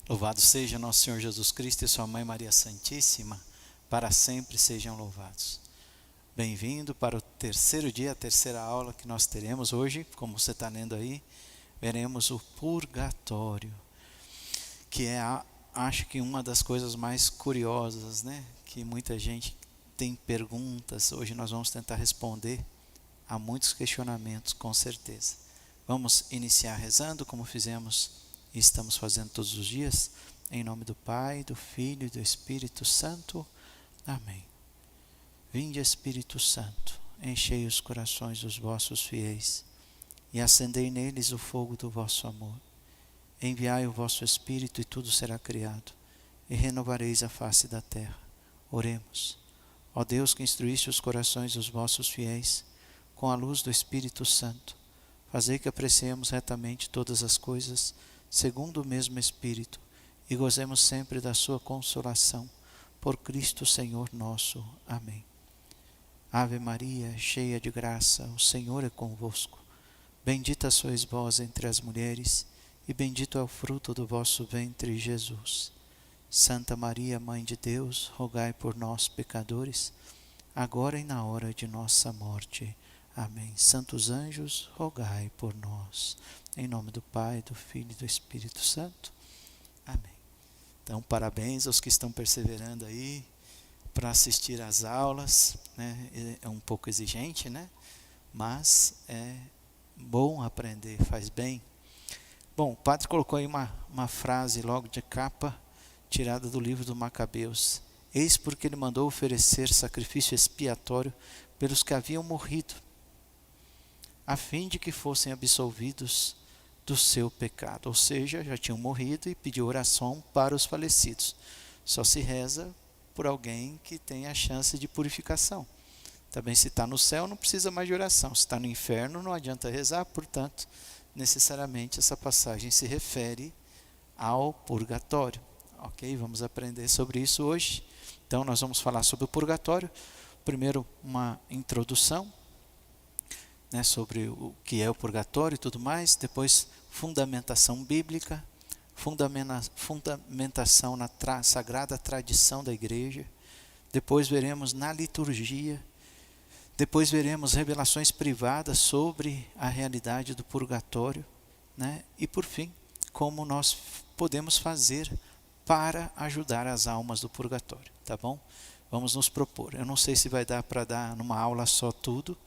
Louvado seja nosso Senhor Jesus Cristo e sua Mãe Maria Santíssima, para sempre sejam louvados. Bem-vindo para o terceiro dia, a terceira aula que nós teremos hoje. Como você está lendo aí, veremos o purgatório, que é, acho que uma das coisas mais curiosas, né? Que muita gente tem perguntas. Hoje nós vamos tentar responder a muitos questionamentos, com certeza. Vamos iniciar rezando, como fizemos e estamos fazendo todos os dias, em nome do Pai, do Filho e do Espírito Santo. Amém. Vinde, Espírito Santo, enchei os corações dos vossos fiéis e acendei neles o fogo do vosso amor. Enviai o vosso Espírito e tudo será criado, e renovareis a face da terra. Oremos. Ó Deus, que instruíste os corações dos vossos fiéis com a luz do Espírito Santo, fazei que apreciemos retamente todas as coisas segundo o mesmo Espírito, e gozemos sempre da sua consolação, por Cristo Senhor nosso. Amém. Ave Maria, cheia de graça, o Senhor é convosco. Bendita sois vós entre as mulheres, e bendito é o fruto do vosso ventre, Jesus. Santa Maria, Mãe de Deus, rogai por nós, pecadores, agora e na hora de nossa morte. Amém. Santos anjos, rogai por nós. Em nome do Pai, do Filho e do Espírito Santo. Amém. Então, parabéns aos que estão perseverando aí para assistir às aulas, né? É um pouco exigente, né? Mas é bom aprender, faz bem. Bom, o padre colocou aí uma frase logo de capa, tirada do livro do Macabeus. Eis porque ele mandou oferecer sacrifício expiatório pelos que haviam morrido, a fim de que fossem absolvidos do seu pecado. Ou seja, já tinham morrido e pediu oração para os falecidos. Só se reza por alguém que tem a chance de purificação. Também, se está no céu, não precisa mais de oração. Se está no inferno, não adianta rezar. Portanto, necessariamente essa passagem se refere ao purgatório. Ok? Vamos aprender sobre isso hoje. Então, nós vamos falar sobre o purgatório. Primeiro, uma introdução, né, sobre o que é o purgatório e tudo mais. Depois, fundamentação bíblica, fundamentação na sagrada tradição da igreja. Depois veremos na liturgia. Depois veremos revelações privadas sobre a realidade do purgatório, né? E por fim, como nós podemos fazer para ajudar as almas do purgatório, tá bom? Vamos nos propor. Eu não sei se vai dar para dar numa aula só tudo.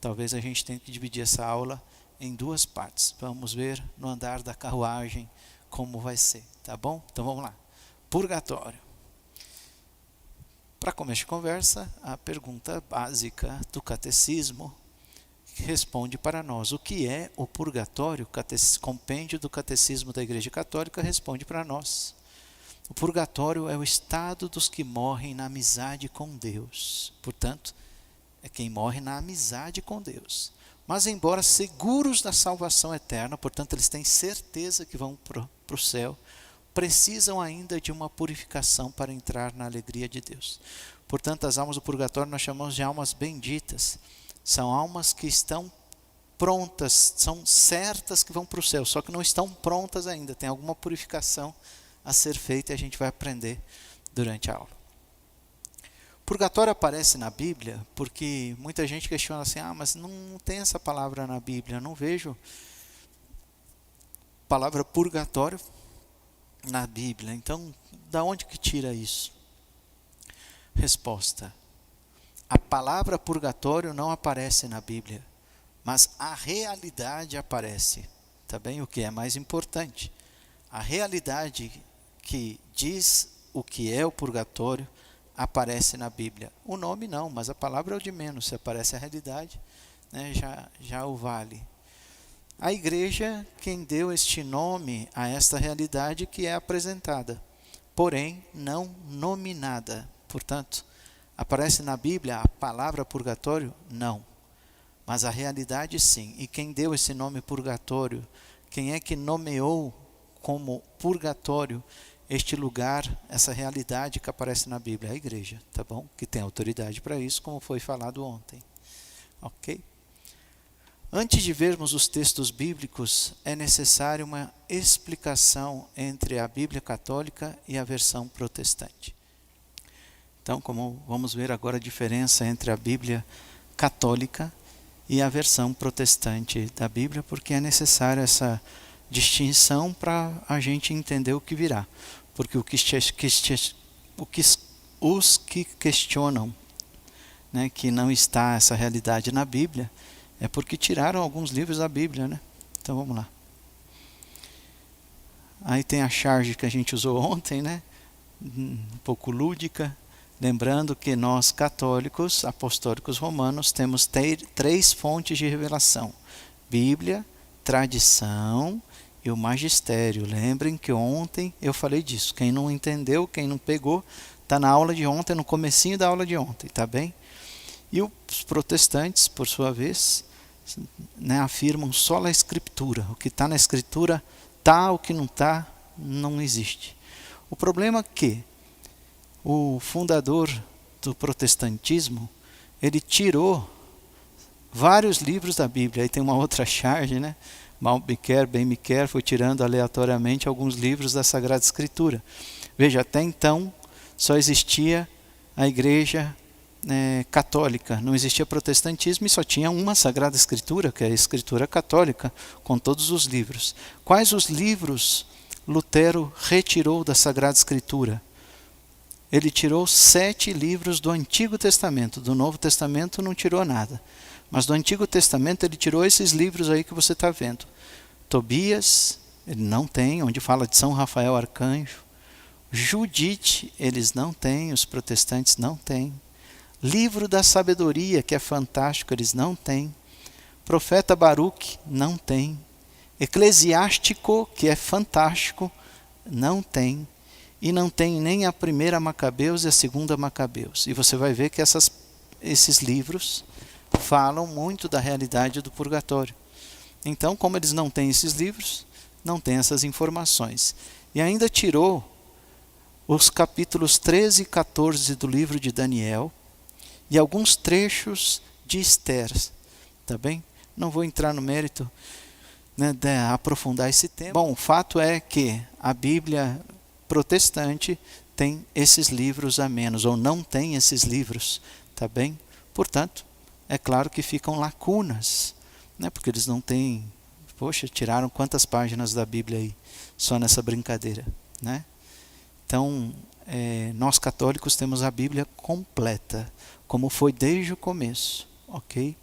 Talvez a gente tenha que dividir essa aula em duas partes. Vamos ver no andar da carruagem como vai ser, tá bom? Então vamos lá. Purgatório. Para começo de conversa, a pergunta básica do catecismo que responde para nós: o que é o purgatório? O compêndio do catecismo da Igreja Católica responde para nós. O purgatório é o estado dos que morrem na amizade com Deus. Portanto, é quem morre na amizade com Deus. Mas, embora seguros da salvação eterna, portanto, eles têm certeza que vão para o céu, precisam ainda de uma purificação para entrar na alegria de Deus. Portanto, as almas do purgatório nós chamamos de almas benditas. São almas que estão prontas, são certas que vão para o céu, só que não estão prontas ainda. Tem alguma purificação a ser feita e a gente vai aprender durante a aula. Purgatório aparece na Bíblia porque muita gente questiona assim: mas não tem essa palavra na Bíblia, não vejo palavra purgatório na Bíblia. Então, da onde que tira isso? Resposta: a palavra purgatório não aparece na Bíblia, mas a realidade aparece. Tá bem? O que é mais importante? A realidade que diz o que é o purgatório aparece na Bíblia. O nome não, mas a palavra é o de menos. Se aparece a realidade, né, já o vale. A igreja, quem deu este nome a esta realidade que é apresentada, porém não nominada. Portanto, aparece na Bíblia a palavra purgatório? Não. Mas a realidade sim. E quem deu esse nome purgatório? Quem é que nomeou como purgatório este lugar, essa realidade que aparece na Bíblia? A igreja, tá bom? Que tem autoridade para isso, como foi falado ontem. Ok? Antes de vermos os textos bíblicos, é necessário uma explicação entre a Bíblia católica e a versão protestante. Então, como vamos ver agora a diferença entre a Bíblia católica e a versão protestante da Bíblia, porque é necessário essa distinção para a gente entender o que virá. Porque os que questionam, né, que não está essa realidade na Bíblia, é porque tiraram alguns livros da Bíblia, né? Então vamos lá. Aí tem a charge que a gente usou ontem, né? Um pouco lúdica. Lembrando que nós católicos, apostólicos romanos, temos três fontes de revelação: Bíblia, tradição e o magistério. Lembrem que ontem eu falei disso. Quem não entendeu, quem não pegou, está na aula de ontem, no comecinho da aula de ontem, tá bem? E os protestantes, por sua vez, né, afirmam só a Escritura. O que está na Escritura está, o que não está, não existe. O problema é que o fundador do protestantismo, ele tirou vários livros da Bíblia. Aí tem uma outra charge, né? Ben Miquer foi tirando aleatoriamente alguns livros da Sagrada Escritura. Veja, até então só existia a igreja católica, não existia protestantismo e só tinha uma Sagrada Escritura, que é a Escritura Católica, com todos os livros. Quais os livros Lutero retirou da Sagrada Escritura? Ele tirou 7 livros do Antigo Testamento. Do Novo Testamento não tirou nada. Mas do Antigo Testamento ele tirou esses livros aí que você está vendo. Tobias, ele não tem, onde fala de São Rafael Arcanjo. Judite, eles não têm, os protestantes não têm. Livro da Sabedoria, que é fantástico, eles não têm. Profeta Baruque, não tem. Eclesiástico, que é fantástico, não tem. E não tem nem a primeira Macabeus e a segunda Macabeus. E você vai ver que esses livros falam muito da realidade do purgatório. Então, como eles não têm esses livros, não têm essas informações. E ainda tirou os capítulos 13 e 14 do livro de Daniel e alguns trechos de Esther. Tá bem? Não vou entrar no mérito, né, de aprofundar esse tema. Bom, o fato é que a Bíblia protestante tem esses livros a menos, ou não tem esses livros, tá bem? Portanto, é claro que ficam lacunas, né? Porque eles não têm, poxa, tiraram quantas páginas da Bíblia aí, só nessa brincadeira, né? Então, nós católicos temos a Bíblia completa, como foi desde o começo, ok?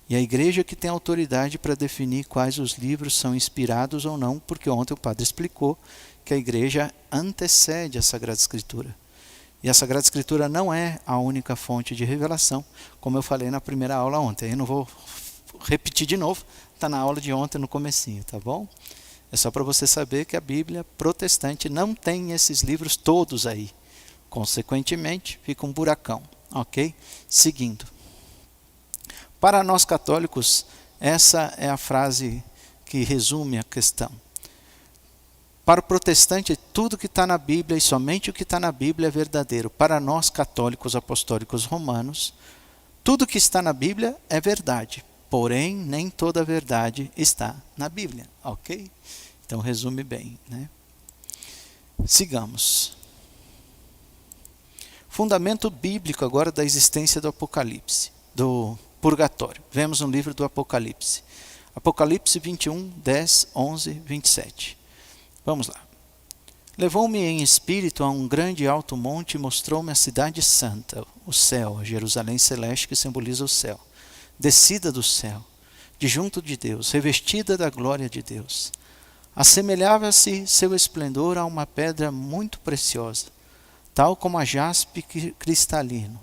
E a igreja que tem autoridade para definir quais os livros são inspirados ou não, porque ontem o padre explicou que a igreja antecede a Sagrada Escritura. E a Sagrada Escritura não é a única fonte de revelação, como eu falei na primeira aula ontem. Eu não vou repetir de novo, está na aula de ontem no comecinho, tá bom? É só para você saber que a Bíblia protestante não tem esses livros todos aí. Consequentemente, fica um buracão, ok? Seguindo. Para nós católicos, essa é a frase que resume a questão. Para o protestante, tudo que está na Bíblia e somente o que está na Bíblia é verdadeiro. Para nós católicos apostólicos romanos, tudo que está na Bíblia é verdade. Porém, nem toda a verdade está na Bíblia, ok? Então, resume bem, né? Sigamos. Fundamento bíblico agora da existência do Apocalipse, do purgatório. Vemos no livro do Apocalipse. Apocalipse 21, 10, 11, 27. Vamos lá. Levou-me em espírito a um grande e alto monte e mostrou-me a cidade santa, o céu, a Jerusalém celeste que simboliza o céu, descida do céu, de junto de Deus, revestida da glória de Deus. Assemelhava-se seu esplendor a uma pedra muito preciosa, tal como a jaspe cristalino.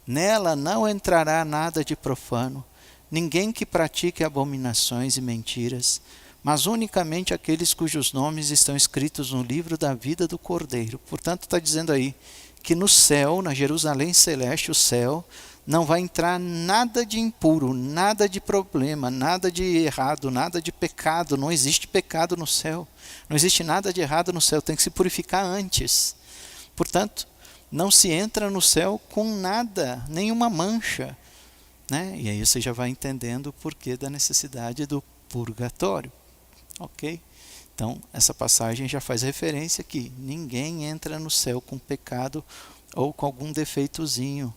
Nela não entrará nada de profano, ninguém que pratique abominações e mentiras, mas unicamente aqueles cujos nomes estão escritos no livro da vida do Cordeiro. Portanto, está dizendo aí que no céu, na Jerusalém celeste, o céu, não vai entrar nada de impuro, nada de problema, nada de errado, nada de pecado. Não existe pecado no céu. Não existe nada de errado no céu. Tem que se purificar antes. Portanto, não se entra no céu com nada, nenhuma mancha. né? E aí você já vai entendendo o porquê da necessidade do purgatório, ok? Então, essa passagem já faz referência que ninguém entra no céu com pecado ou com algum defeitozinho,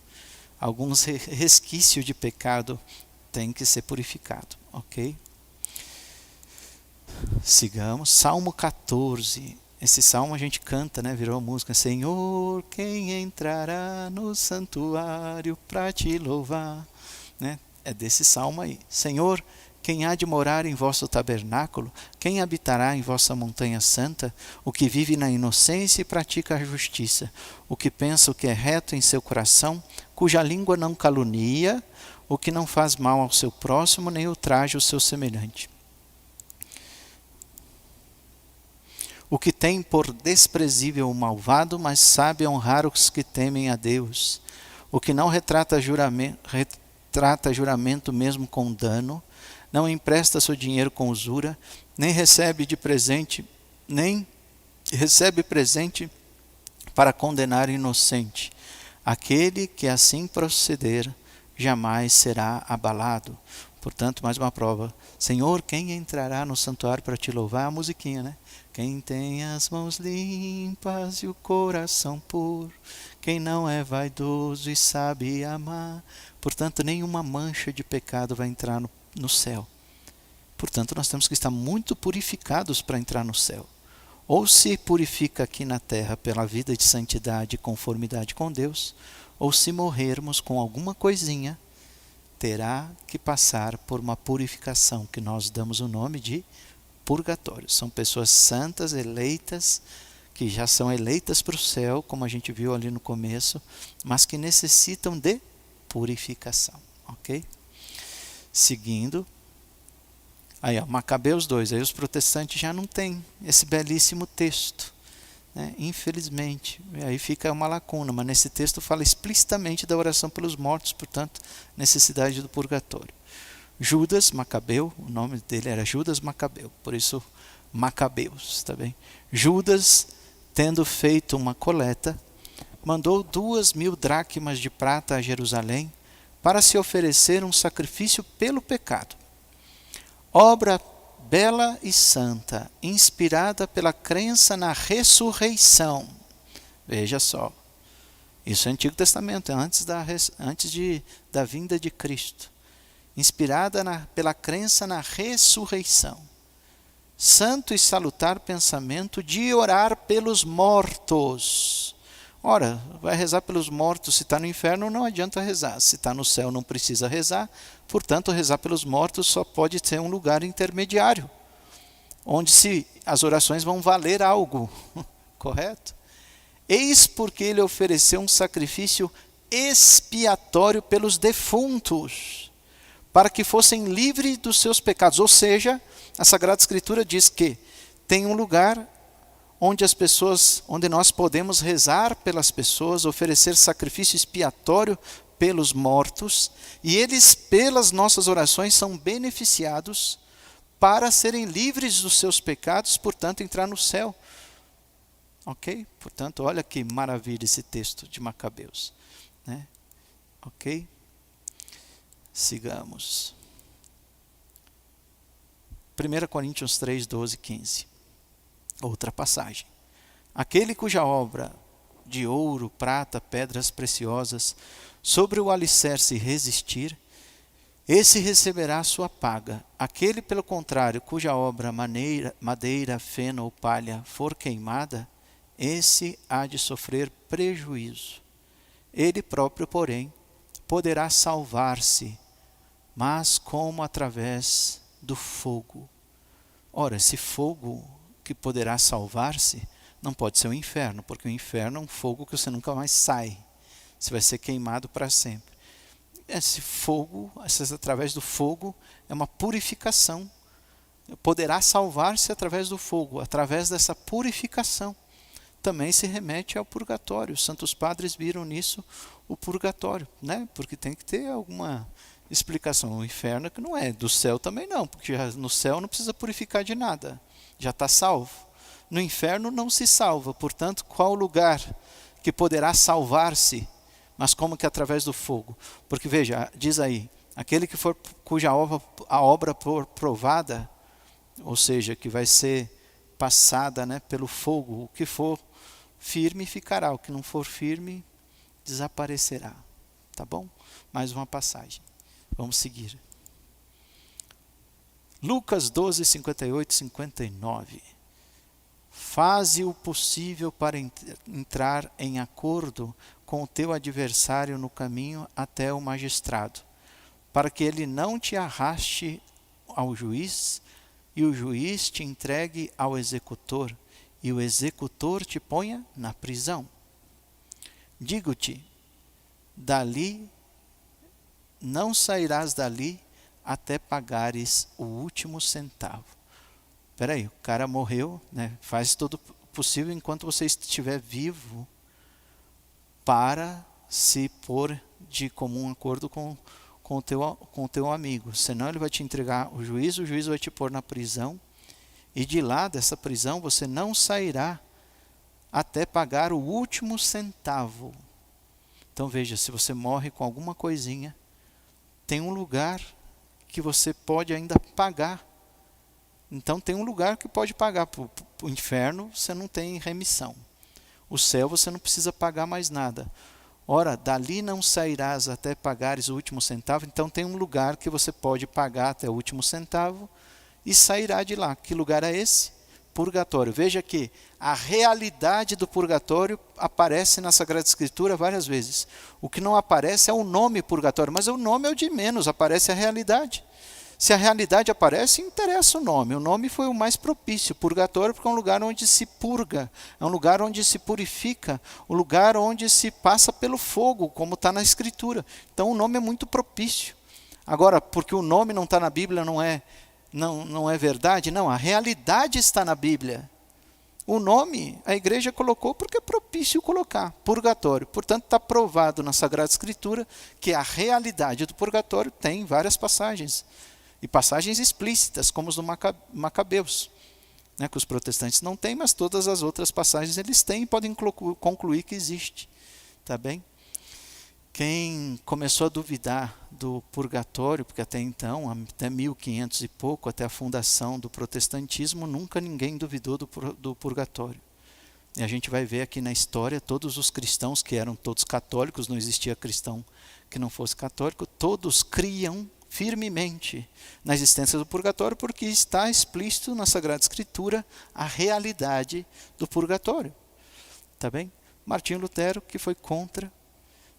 algum resquício de pecado tem que ser purificado, ok? Sigamos, Salmo 14. Esse salmo a gente canta, né? Virou música. Senhor, quem entrará no santuário para te louvar? Né? É desse salmo aí. Senhor, quem há de morar em vosso tabernáculo? Quem habitará em vossa montanha santa? O que vive na inocência e pratica a justiça. O que pensa o que é reto em seu coração, cuja língua não calunia, o que não faz mal ao seu próximo, nem ultraja o seu semelhante. O que tem por desprezível o malvado, mas sabe honrar os que temem a Deus. O que não retrata juramento mesmo com dano, não empresta seu dinheiro com usura, nem recebe presente para condenar o inocente. Aquele que assim proceder, jamais será abalado. Portanto, mais uma prova. Senhor, quem entrará no santuário para te louvar? A musiquinha, né? Quem tem as mãos limpas e o coração puro, quem não é vaidoso e sabe amar. Portanto, nenhuma mancha de pecado vai entrar no céu. Portanto, nós temos que estar muito purificados para entrar no céu. Ou se purifica aqui na terra pela vida de santidade e conformidade com Deus, ou se morrermos com alguma coisinha, terá que passar por uma purificação que nós damos o nome de purgatório. São pessoas santas, eleitas, que já são eleitas para o céu, como a gente viu ali no começo, mas que necessitam de purificação, ok? Seguindo, aí ó, Macabeus 2, aí os protestantes já não têm esse belíssimo texto, né? Infelizmente, aí fica uma lacuna, mas nesse texto fala explicitamente da oração pelos mortos, portanto, necessidade do purgatório. Judas Macabeu, o nome dele era Judas Macabeu, por isso Macabeus, tá bem? Judas, tendo feito uma coleta, mandou 2.000 dracmas de prata a Jerusalém para se oferecer um sacrifício pelo pecado. Obra bela e santa, inspirada pela crença na ressurreição. Veja só, isso é Antigo Testamento, antes da vinda de Cristo. Inspirada pela crença na ressurreição. Santo e salutar pensamento de orar pelos mortos. Ora, vai rezar pelos mortos, se está no inferno não adianta rezar, se está no céu não precisa rezar, portanto rezar pelos mortos só pode ser um lugar intermediário, onde as orações vão valer algo, correto? Eis porque ele ofereceu um sacrifício expiatório pelos defuntos, para que fossem livres dos seus pecados. Ou seja, a Sagrada Escritura diz que tem um lugar onde nós podemos rezar pelas pessoas, oferecer sacrifício expiatório pelos mortos, e eles, pelas nossas orações, são beneficiados para serem livres dos seus pecados, portanto, entrar no céu. Ok? Portanto, olha que maravilha esse texto de Macabeus, né? Ok? Sigamos. 1 Coríntios 3, 12, 15. Outra passagem. Aquele cuja obra de ouro, prata, pedras preciosas, sobre o alicerce resistir, esse receberá a sua paga. Aquele, pelo contrário, cuja obra madeira, feno ou palha for queimada, esse há de sofrer prejuízo. Ele próprio, porém, poderá salvar-se, mas como através do fogo. Ora, esse fogo que poderá salvar-se, não pode ser o inferno, porque o inferno é um fogo que você nunca mais sai. Você vai ser queimado para sempre. Esse fogo, através do fogo, é uma purificação. Poderá salvar-se através do fogo, através dessa purificação. Também se remete ao purgatório. Os santos padres viram nisso o purgatório, né? Porque tem que ter alguma explicação. O inferno que não é, do céu também não, porque no céu não precisa purificar de nada, já está salvo. No inferno não se salva, portanto, qual lugar que poderá salvar-se, mas como que através do fogo? Porque veja, diz aí, Aquele que for cuja obra for provada, ou seja, que vai ser passada, né, pelo fogo, o que for firme ficará, o que não for firme desaparecerá. Tá bom? Mais uma passagem. Vamos seguir. Lucas 12, 58 e 59. Faze o possível para entrar em acordo com o teu adversário no caminho até o magistrado, para que ele não te arraste ao juiz, e o juiz te entregue ao executor, e o executor te ponha na prisão. Digo-te, dali não sairás dali até pagares o último centavo. Espera aí, o cara morreu, né? Faz todo o possível enquanto você estiver vivo para se pôr de comum acordo com o teu amigo. Senão ele vai te entregar o juiz vai te pôr na prisão, e de lá dessa prisão você não sairá até pagar o último centavo. Então veja, se você morre com alguma coisinha, tem um lugar que você pode ainda pagar. Então tem um lugar que pode pagar. Para o inferno você não tem remissão. O céu você não precisa pagar mais nada. Ora, dali não sairás até pagares o último centavo. Então tem um lugar que você pode pagar até o último centavo e sairá de lá. Que lugar é esse? Purgatório. Veja que a realidade do purgatório aparece na Sagrada Escritura várias vezes. O que não aparece é o nome purgatório, mas o nome é o de menos, aparece a realidade. Se a realidade aparece, interessa o nome. O nome foi o mais propício. Purgatório porque é um lugar onde se purga, é um lugar onde se purifica, um lugar onde se passa pelo fogo, como está na Escritura. Então o nome é muito propício. Agora, porque o nome não está na Bíblia, não é verdade? Não, a realidade está na Bíblia. O nome a igreja colocou porque é propício colocar, purgatório. Portanto, está provado na Sagrada Escritura que a realidade do purgatório tem várias passagens. E passagens explícitas, como os do Macabeus, né, que os protestantes não têm, mas todas as outras passagens eles têm e podem concluir que existe. Tá bem? Quem começou a duvidar do purgatório, porque até então, até 1500 e pouco, até a fundação do protestantismo, nunca ninguém duvidou do purgatório. E a gente vai ver aqui na história, todos os cristãos que eram todos católicos, não existia cristão que não fosse católico, todos criam firmemente na existência do purgatório, porque está explícito na Sagrada Escritura a realidade do purgatório. Tá bem? Martinho Lutero, que foi contra,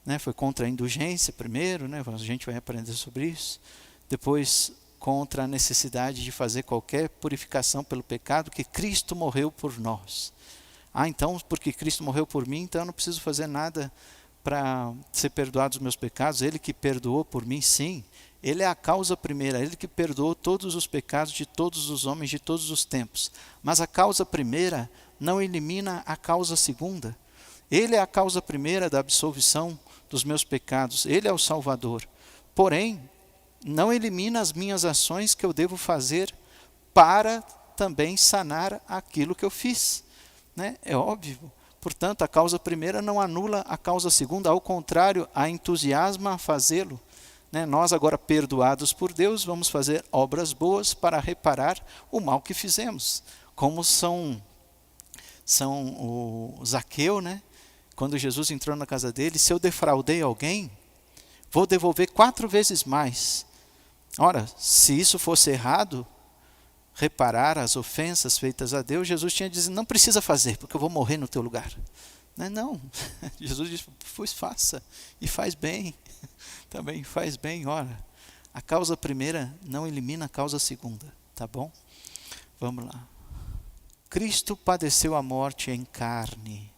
né, foi contra a indulgência primeiro, né, a gente vai aprender sobre isso. Depois, contra a necessidade de fazer qualquer purificação pelo pecado, que Cristo morreu por nós. Então, porque Cristo morreu por mim, então eu não preciso fazer nada para ser perdoado os meus pecados. Ele que perdoou por mim, sim. Ele é a causa primeira, ele que perdoou todos os pecados de todos os homens de todos os tempos. Mas a causa primeira não elimina a causa segunda. Ele é a causa primeira da absolvição dos meus pecados. Ele é o Salvador. Porém, não elimina as minhas ações que eu devo fazer para também sanar aquilo que eu fiz. Né? É óbvio. Portanto, a causa primeira não anula a causa segunda, ao contrário, a entusiasma a fazê-lo. Né? Nós agora perdoados por Deus, vamos fazer obras boas para reparar o mal que fizemos. Como são o Zaqueu, né? Quando Jesus entrou na casa dele, se eu defraudei alguém, vou devolver 4 vezes mais. Ora, se isso fosse errado, reparar as ofensas feitas a Deus, Jesus tinha dito, não precisa fazer, porque eu vou morrer no teu lugar. Não, Jesus disse, pois faça, e faz bem, também faz bem. Ora, a causa primeira não elimina a causa segunda, tá bom? Vamos lá. Cristo padeceu a morte em carne,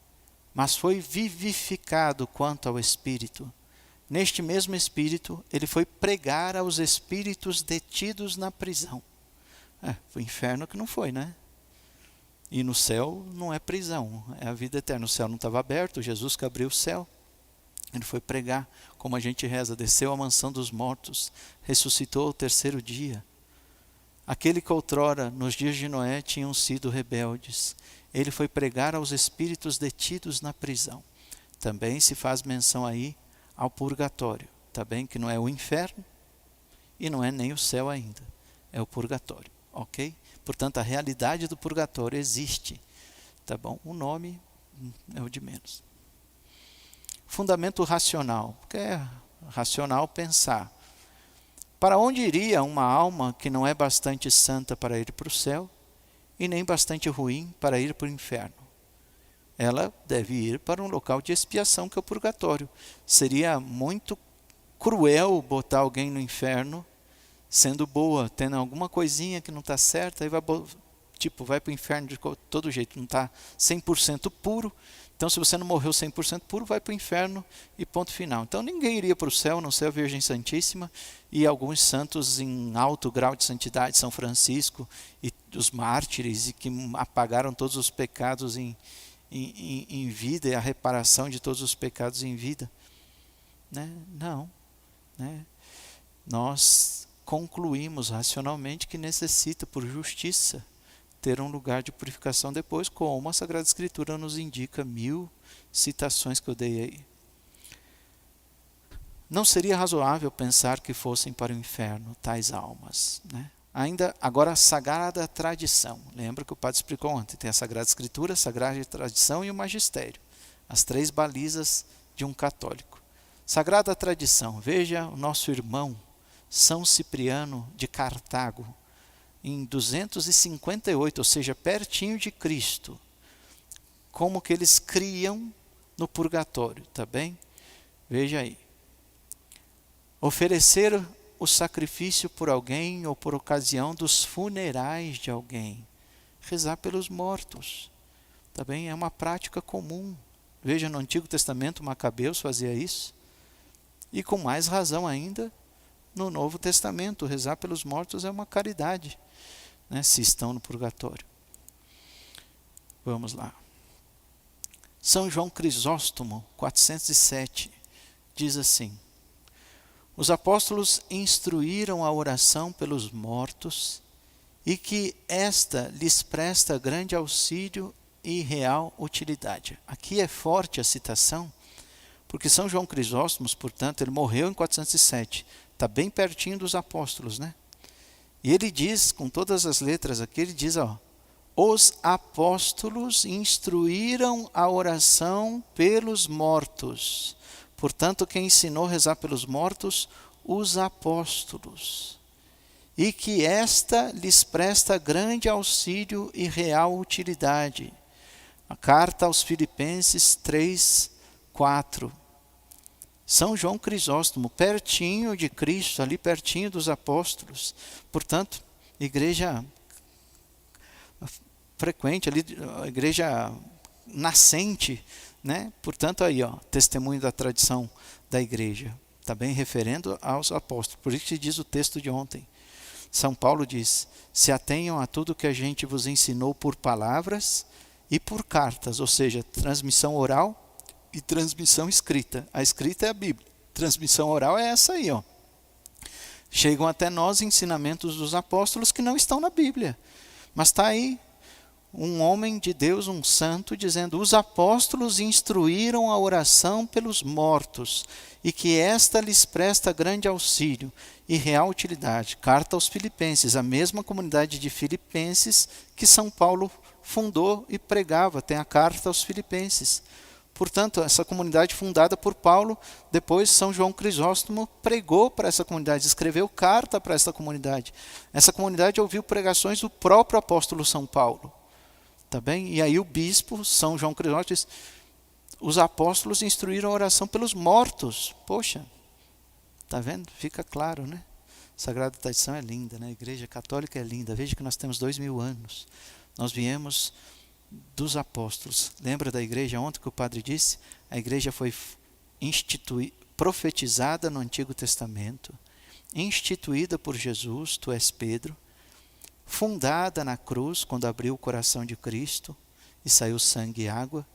mas foi vivificado quanto ao Espírito. Neste mesmo Espírito, ele foi pregar aos espíritos detidos na prisão. Foi inferno que não foi, né? E no céu não é prisão, é a vida eterna. O céu não estava aberto, Jesus que abriu o céu. Ele foi pregar, como a gente reza, desceu à mansão dos mortos, ressuscitou ao 3º dia. Aquele que outrora, nos dias de Noé, tinham sido rebeldes. Ele foi pregar aos espíritos detidos na prisão. Também se faz menção aí ao purgatório, tá bem? Que não é o inferno, e não é nem o céu ainda, é o purgatório, ok? Portanto, a realidade do purgatório existe, tá bom? O nome é o de menos. Fundamento racional, porque é racional pensar. Para onde iria uma alma que não é bastante santa para ir para o céu e nem bastante ruim para ir para o inferno? Ela deve ir para um local de expiação, que é o purgatório. Seria muito cruel botar alguém no inferno sendo boa, tendo alguma coisinha que não está certa, aí vai para o inferno de todo jeito, não está 100% puro. Então, se você não morreu 100% puro, vai para o inferno e ponto final. Então, ninguém iria para o céu, a não ser a Virgem Santíssima e alguns santos em alto grau de santidade, São Francisco e os mártires, e que apagaram todos os pecados em vida, e a reparação de todos os pecados em vida. Né? Não. Né? Nós concluímos racionalmente que necessita, por justiça, ter um lugar de purificação depois, como a Sagrada Escritura nos indica, 1000 citações que eu dei aí. Não seria razoável pensar que fossem para o inferno tais almas, né? Ainda agora a Sagrada Tradição. Lembra que o padre explicou ontem, tem a Sagrada Escritura, a Sagrada Tradição e o Magistério, as 3 balizas de um católico. Sagrada Tradição, veja o nosso irmão São Cipriano de Cartago, em 258, ou seja, pertinho de Cristo, como que eles criam no purgatório, tá bem? Veja aí. Oferecer o sacrifício por alguém ou por ocasião dos funerais de alguém. Rezar pelos mortos, tá bem? É uma prática comum. Veja, no Antigo Testamento, Macabeus fazia isso. E com mais razão ainda, no Novo Testamento, rezar pelos mortos é uma caridade, né, se estão no purgatório. Vamos lá. São João Crisóstomo, 407, diz assim: os apóstolos instruíram a oração pelos mortos e que esta lhes presta grande auxílio e real utilidade. Aqui é forte a citação, porque São João Crisóstomo, portanto, ele morreu em 407, está bem pertinho dos apóstolos, né? E ele diz, com todas as letras aqui, ele diz, os apóstolos instruíram a oração pelos mortos. Portanto, quem ensinou a rezar pelos mortos? Os apóstolos. E que esta lhes presta grande auxílio e real utilidade. A carta aos Filipenses 3:4. São João Crisóstomo, pertinho de Cristo, ali pertinho dos apóstolos. Portanto, igreja frequente, ali, igreja nascente, né? Portanto, aí, testemunho da tradição da igreja, está bem referendo aos apóstolos. Por isso que diz o texto de ontem. São Paulo diz: se atenham a tudo que a gente vos ensinou por palavras e por cartas, ou seja, transmissão oral e transmissão escrita. A escrita é a Bíblia. Transmissão oral é essa aí, Chegam até nós ensinamentos dos apóstolos que não estão na Bíblia. Mas está aí um homem de Deus, um santo, dizendo: os apóstolos instruíram a oração pelos mortos e que esta lhes presta grande auxílio e real utilidade. Carta aos Filipenses, a mesma comunidade de Filipenses que São Paulo fundou e pregava. Tem a carta aos Filipenses. Portanto, essa comunidade fundada por Paulo, depois São João Crisóstomo pregou para essa comunidade, escreveu carta para essa comunidade. Essa comunidade ouviu pregações do próprio apóstolo São Paulo. Tá bem? E aí o bispo, São João Crisóstomo, diz: os apóstolos instruíram a oração pelos mortos. Poxa, tá vendo? Fica claro, né? A Sagrada Tradição é linda, né? A Igreja Católica é linda. Veja que nós temos 2000 anos. Nós viemos dos apóstolos. Lembra da igreja ontem que o padre disse? A igreja foi profetizada no Antigo Testamento, instituída por Jesus, tu és Pedro, fundada na cruz, quando abriu o coração de Cristo e saiu sangue e água,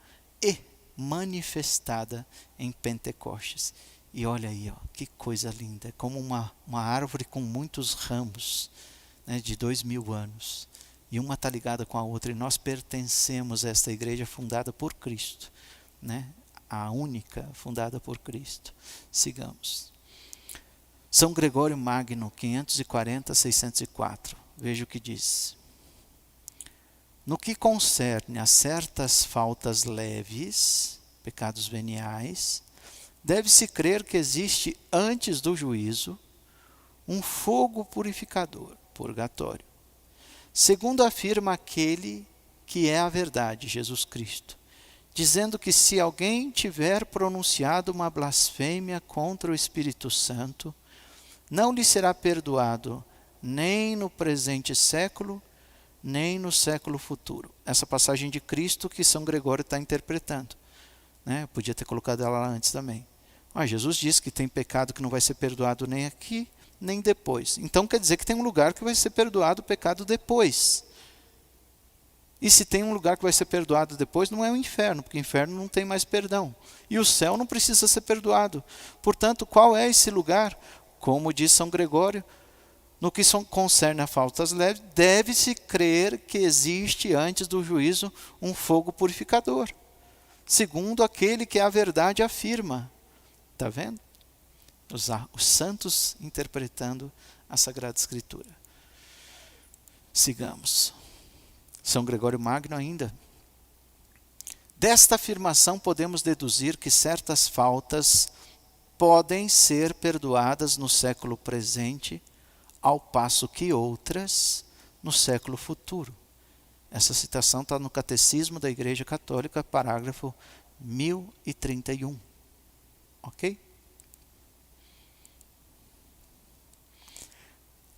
e manifestada em Pentecostes. E olha aí, que coisa linda, é como uma árvore com muitos ramos, né, de 2000 anos. E uma está ligada com a outra, e nós pertencemos a esta igreja fundada por Cristo, né? A única fundada por Cristo. Sigamos. São Gregório Magno, 540-604. Veja o que diz. No que concerne a certas faltas leves, pecados veniais, deve-se crer que existe antes do juízo um fogo purificador, purgatório, segundo afirma aquele que é a verdade, Jesus Cristo, dizendo que se alguém tiver pronunciado uma blasfêmia contra o Espírito Santo, não lhe será perdoado nem no presente século, nem no século futuro. Essa passagem de Cristo que São Gregório está interpretando. Né? Eu podia ter colocado ela lá antes também. Jesus disse que tem pecado que não vai ser perdoado nem aqui, nem depois. Então quer dizer que tem um lugar que vai ser perdoado o pecado depois. E se tem um lugar que vai ser perdoado depois, não é o inferno, porque o inferno não tem mais perdão. E o céu não precisa ser perdoado. Portanto, qual é esse lugar? Como diz São Gregório, no que concerne a faltas leves, deve-se crer que existe antes do juízo um fogo purificador, segundo aquele que a verdade afirma. Está vendo? Os santos interpretando a Sagrada Escritura. Sigamos. São Gregório Magno ainda. Desta afirmação podemos deduzir que certas faltas podem ser perdoadas no século presente, ao passo que outras no século futuro. Essa citação está no Catecismo da Igreja Católica, parágrafo 1031. Ok?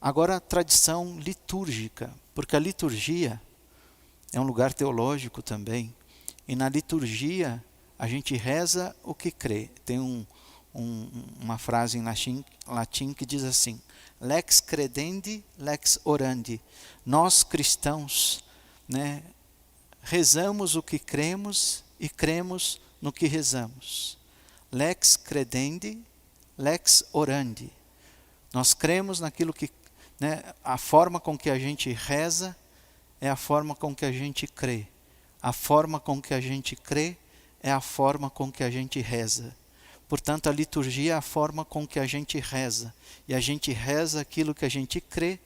Agora a tradição litúrgica, porque a liturgia é um lugar teológico também, e na liturgia a gente reza o que crê. Tem uma frase em latim que diz assim: lex credendi, lex orandi. Nós cristãos, né, rezamos o que cremos e cremos no que rezamos. Lex credendi, lex orandi. Nós cremos naquilo que, né, a forma com que a gente reza é a forma com que a gente crê. A forma com que a gente crê é a forma com que a gente reza. Portanto, a liturgia é a forma com que a gente reza. E a gente reza aquilo que a gente crê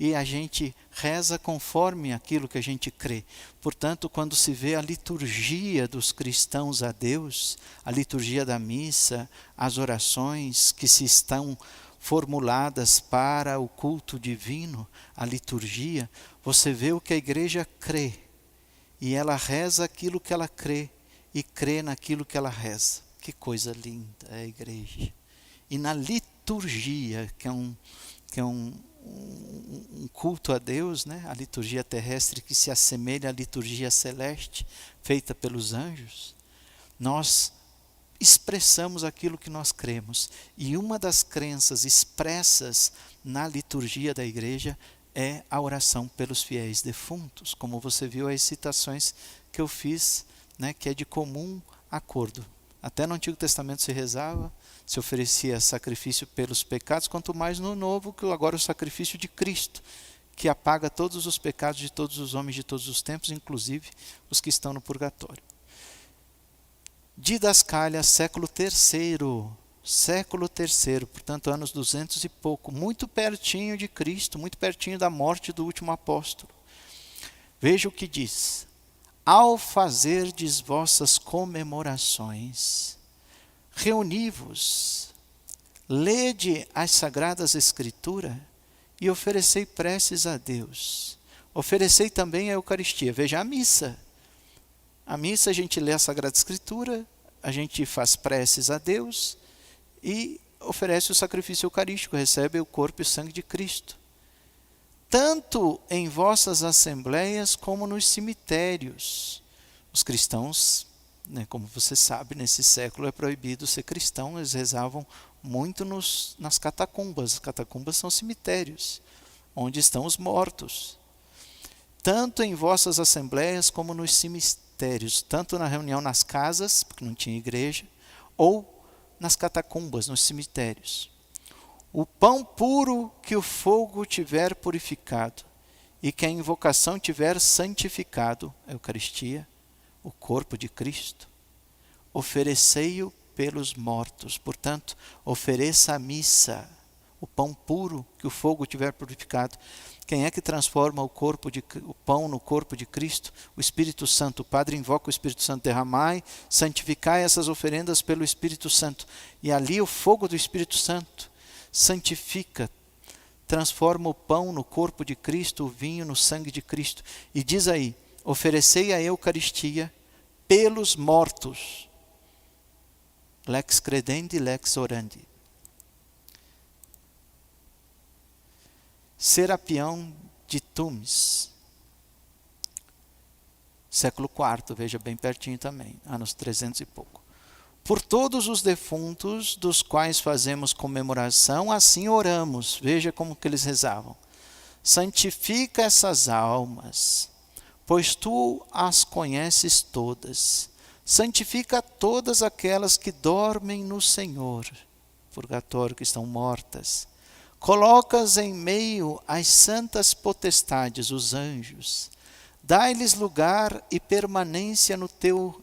e a gente reza conforme aquilo que a gente crê. Portanto, quando se vê a liturgia dos cristãos a Deus, a liturgia da missa, as orações que se estão formuladas para o culto divino, a liturgia, você vê o que a igreja crê. E ela reza aquilo que ela crê e crê naquilo que ela reza. Que coisa linda é a igreja. E na liturgia, que é um culto a Deus, né? A liturgia terrestre que se assemelha à liturgia celeste, feita pelos anjos, nós expressamos aquilo que nós cremos. E uma das crenças expressas na liturgia da igreja é a oração pelos fiéis defuntos, como você viu as citações que eu fiz, né, que é de comum acordo. Até no Antigo Testamento se rezava, se oferecia sacrifício pelos pecados, quanto mais no Novo, que agora o sacrifício de Cristo, que apaga todos os pecados de todos os homens de todos os tempos, inclusive os que estão no purgatório. Didascalha, século III, portanto anos 200 e pouco, muito pertinho de Cristo, muito pertinho da morte do último apóstolo. Veja o que diz: ao fazerdes vossas comemorações, reuni-vos, lede as sagradas escrituras e oferecei preces a Deus. Oferecei também a Eucaristia. Veja a missa. A missa a gente lê a Sagrada Escritura, a gente faz preces a Deus e oferece o sacrifício eucarístico, recebe o corpo e o sangue de Cristo. Tanto em vossas assembleias como nos cemitérios. Os cristãos, né, como você sabe, nesse século é proibido ser cristão, eles rezavam muito nas catacumbas. As catacumbas são cemitérios, onde estão os mortos. Tanto em vossas assembleias como nos cemitérios, tanto na reunião nas casas, porque não tinha igreja, ou nas catacumbas, nos cemitérios. O pão puro que o fogo tiver purificado e que a invocação tiver santificado, a Eucaristia, o corpo de Cristo, oferecei-o pelos mortos. Portanto, ofereça a missa, o pão puro que o fogo tiver purificado. Quem é que transforma o pão no corpo de Cristo? O Espírito Santo. O Padre invoca o Espírito Santo: derramai, santificai essas oferendas pelo Espírito Santo. E ali o fogo do Espírito Santo santifica, transforma o pão no corpo de Cristo, o vinho no sangue de Cristo. E diz aí: oferecei a Eucaristia pelos mortos. Lex credendi, lex orandi. Serapião de Tumes, século IV, veja, bem pertinho também, anos 300 e pouco. Por todos os defuntos dos quais fazemos comemoração, assim oramos. Veja como que eles rezavam: santifica essas almas, pois tu as conheces todas. Santifica todas aquelas que dormem no Senhor, purgatório, que estão mortas. Colocas em meio às santas potestades, os anjos. Dai-lhes lugar e permanência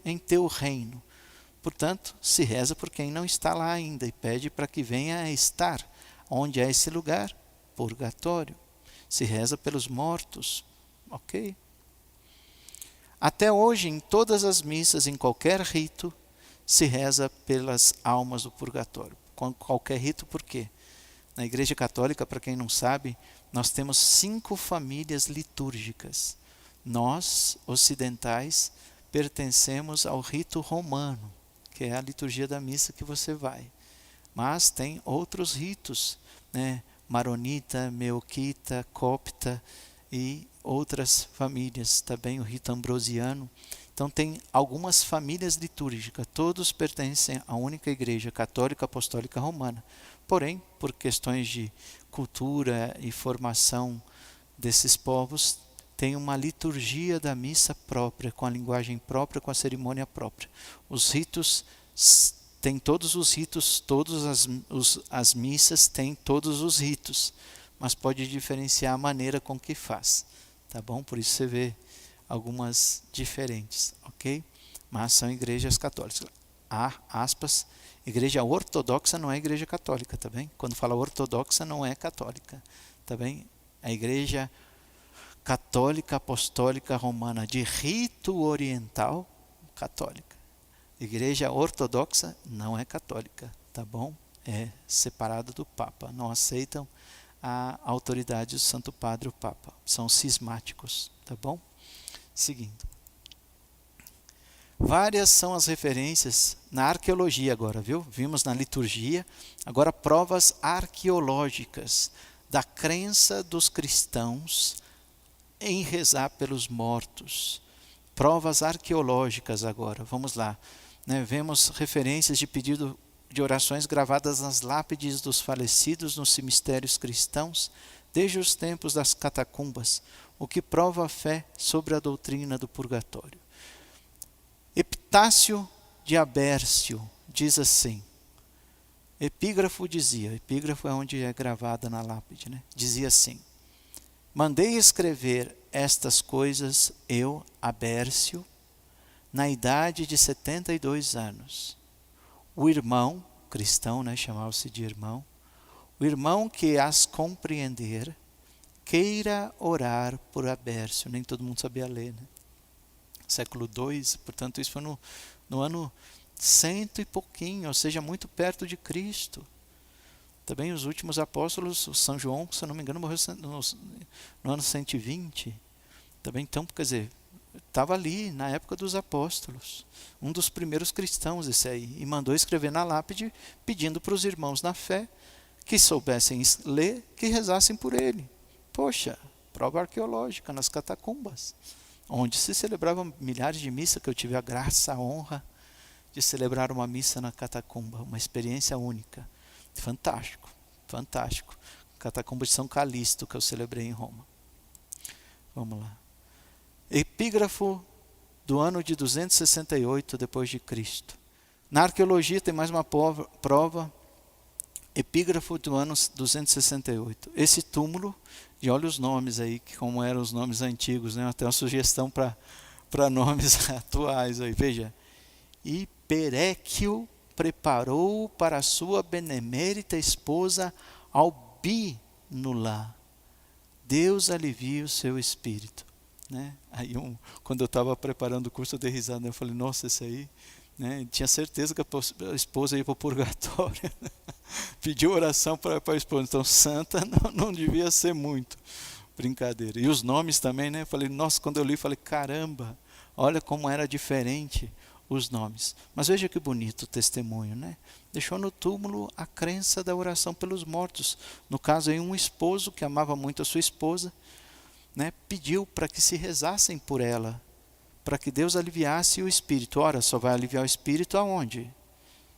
em teu reino. Portanto, se reza por quem não está lá ainda e pede para que venha a estar. Onde é esse lugar? Purgatório. Se reza pelos mortos. Ok? Até hoje, em todas as missas, em qualquer rito, se reza pelas almas do purgatório. Com qualquer rito, por quê? Na Igreja Católica, para quem não sabe, nós temos 5 famílias litúrgicas. Nós, ocidentais, pertencemos ao rito romano, que é a liturgia da missa que você vai. Mas tem outros ritos, né? Maronita, Melquita, Copta e outras famílias, também o rito ambrosiano. Então tem algumas famílias litúrgicas, todos pertencem à única Igreja Católica Apostólica Romana. Porém, por questões de cultura e formação desses povos, tem uma liturgia da missa própria, com a linguagem própria, com a cerimônia própria. Os ritos, tem todos os ritos, as missas têm todos os ritos, mas pode diferenciar a maneira com que faz. Tá bom? Por isso você vê algumas diferentes, ok? Mas são igrejas católicas. Há aspas. Igreja ortodoxa não é igreja católica, tá bem? Quando fala ortodoxa não é católica, tá bem? A igreja católica apostólica romana de rito oriental, católica. Igreja ortodoxa não é católica, tá bom? É separado do Papa, não aceitam a autoridade do Santo Padre, o Papa. São cismáticos, tá bom? Seguindo. Várias são as referências na arqueologia agora, viu? Vimos na liturgia, agora provas arqueológicas da crença dos cristãos em rezar pelos mortos. Provas arqueológicas agora, vamos lá. Né? Vemos referências de pedido de orações gravadas nas lápides dos falecidos nos cemitérios cristãos, desde os tempos das catacumbas, o que prova a fé sobre a doutrina do purgatório. Epitácio de Abércio diz assim, epígrafo é onde é gravada na lápide, né? Dizia assim: mandei escrever estas coisas eu, Abércio, na idade de 72 anos. O irmão, cristão, né? Chamava-se de irmão, o irmão que as compreender, queira orar por Abércio. Nem todo mundo sabia ler, né? Século II, portanto isso foi no ano 100 e pouquinho, ou seja, muito perto de Cristo. Também os últimos apóstolos, o São João, se eu não me engano, morreu no ano 120. Também, então, quer dizer, estava ali na época dos apóstolos, um dos primeiros cristãos esse aí, e mandou escrever na lápide, pedindo para os irmãos na fé, que soubessem ler, que rezassem por ele. Poxa, prova arqueológica nas catacumbas, onde se celebravam milhares de missas, que eu tive a graça, a honra de celebrar uma missa na catacumba, uma experiência única. Fantástico, fantástico. Catacumba de São Calixto, que eu celebrei em Roma. Vamos lá. Epígrafo do ano de 268 depois de Cristo. Na arqueologia tem mais uma prova. Epígrafo do ano 268. Esse túmulo, e olha os nomes aí, como eram os nomes antigos, né? Até uma sugestão para nomes atuais aí. Veja, Hiperéquio preparou para a sua benemérita esposa ao Albínula. Deus alivia o seu espírito. Né? Aí quando eu estava preparando o curso, eu dei risada. Eu falei, nossa, esse aí... Né? Tinha certeza que a esposa ia para o purgatório. Pediu oração para a esposa. Então, santa não devia ser muito. Brincadeira. E os nomes também, né? Eu falei, nossa, quando eu li, falei, caramba, olha como era diferente os nomes. Mas veja que bonito o testemunho, né? Deixou no túmulo a crença da oração pelos mortos. No caso aí, um esposo que amava muito a sua esposa, né? Pediu para que se rezassem por ela, para que Deus aliviasse o espírito. Ora, só vai aliviar o espírito aonde?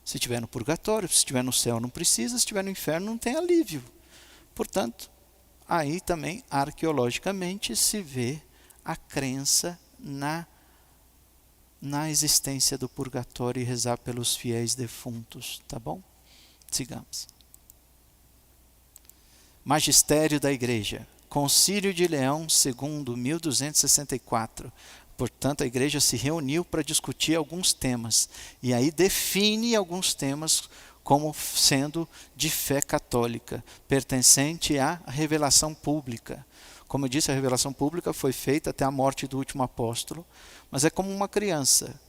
Se estiver no purgatório. Se estiver no céu não precisa, se estiver no inferno não tem alívio. Portanto, aí também arqueologicamente se vê a crença na existência do purgatório e rezar pelos fiéis defuntos, tá bom? Sigamos. Magistério da Igreja, Concílio de Leão II, 1264. Portanto, a igreja se reuniu para discutir alguns temas. E aí define alguns temas como sendo de fé católica, pertencente à revelação pública. Como eu disse, a revelação pública foi feita até a morte do último apóstolo, mas é como uma criança.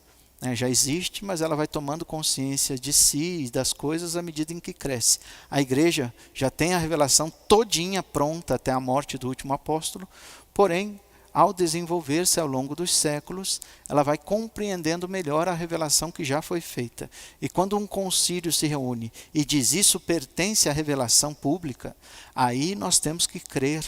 Né? Já existe, mas ela vai tomando consciência de si e das coisas à medida em que cresce. A igreja já tem a revelação todinha pronta até a morte do último apóstolo, porém, ao desenvolver-se ao longo dos séculos, ela vai compreendendo melhor a revelação que já foi feita. E quando um concílio se reúne e diz isso pertence à revelação pública, aí nós temos que crer.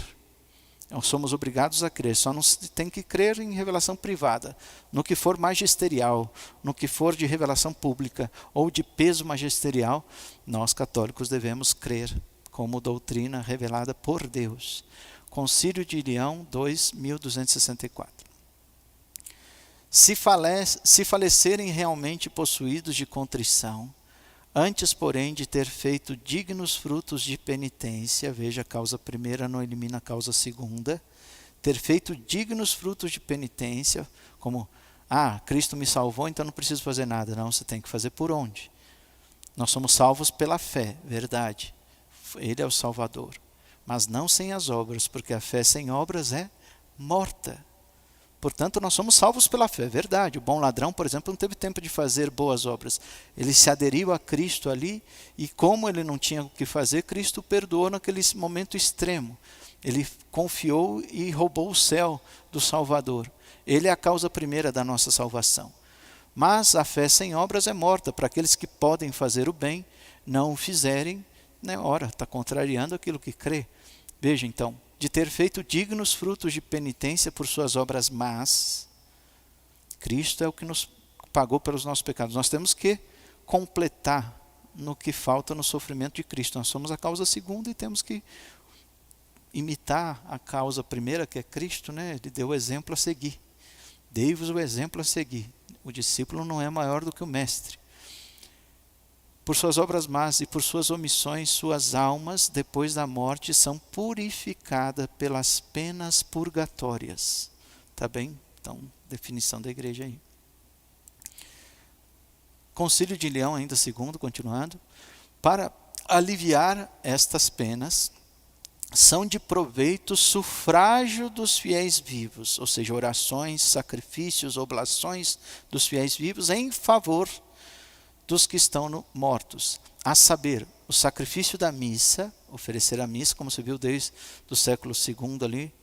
Nós somos obrigados a crer, só não se tem que crer em revelação privada. No que for magisterial, no que for de revelação pública ou de peso magisterial, nós católicos devemos crer como doutrina revelada por Deus. Concílio de Leão II, 1264. Se falecerem realmente possuídos de contrição, antes, porém, de ter feito dignos frutos de penitência, veja, a causa primeira não elimina a causa segunda, ter feito dignos frutos de penitência, como, Cristo me salvou, então não preciso fazer nada. Não, você tem que fazer por onde? Nós somos salvos pela fé, verdade. Ele é o Salvador. Mas não sem as obras, porque a fé sem obras é morta. Portanto, nós somos salvos pela fé, verdade. O bom ladrão, por exemplo, não teve tempo de fazer boas obras. Ele se aderiu a Cristo ali, e como ele não tinha o que fazer, Cristo o perdoou naquele momento extremo. Ele confiou e roubou o céu do Salvador. Ele é a causa primeira da nossa salvação. Mas a fé sem obras é morta. Para aqueles que podem fazer o bem, não o fizerem, ora, está contrariando aquilo que crê. Veja então, de ter feito dignos frutos de penitência por suas obras más, Cristo é o que nos pagou pelos nossos pecados. Nós temos que completar no que falta no sofrimento de Cristo. Nós somos a causa segunda e temos que imitar a causa primeira, que é Cristo, né? Ele deu o exemplo a seguir. Dei-vos o exemplo a seguir. O discípulo não é maior do que o mestre. Por suas obras más e por suas omissões, suas almas, depois da morte, são purificadas pelas penas purgatórias. Tá bem? Então, definição da igreja aí. Concílio de Leão, ainda segundo, continuando. Para aliviar estas penas, são de proveito sufrágio dos fiéis vivos, ou seja, orações, sacrifícios, oblações dos fiéis vivos em favor dos que estão mortos, a saber, o sacrifício da missa, oferecer a missa, como se viu desde o século II ali,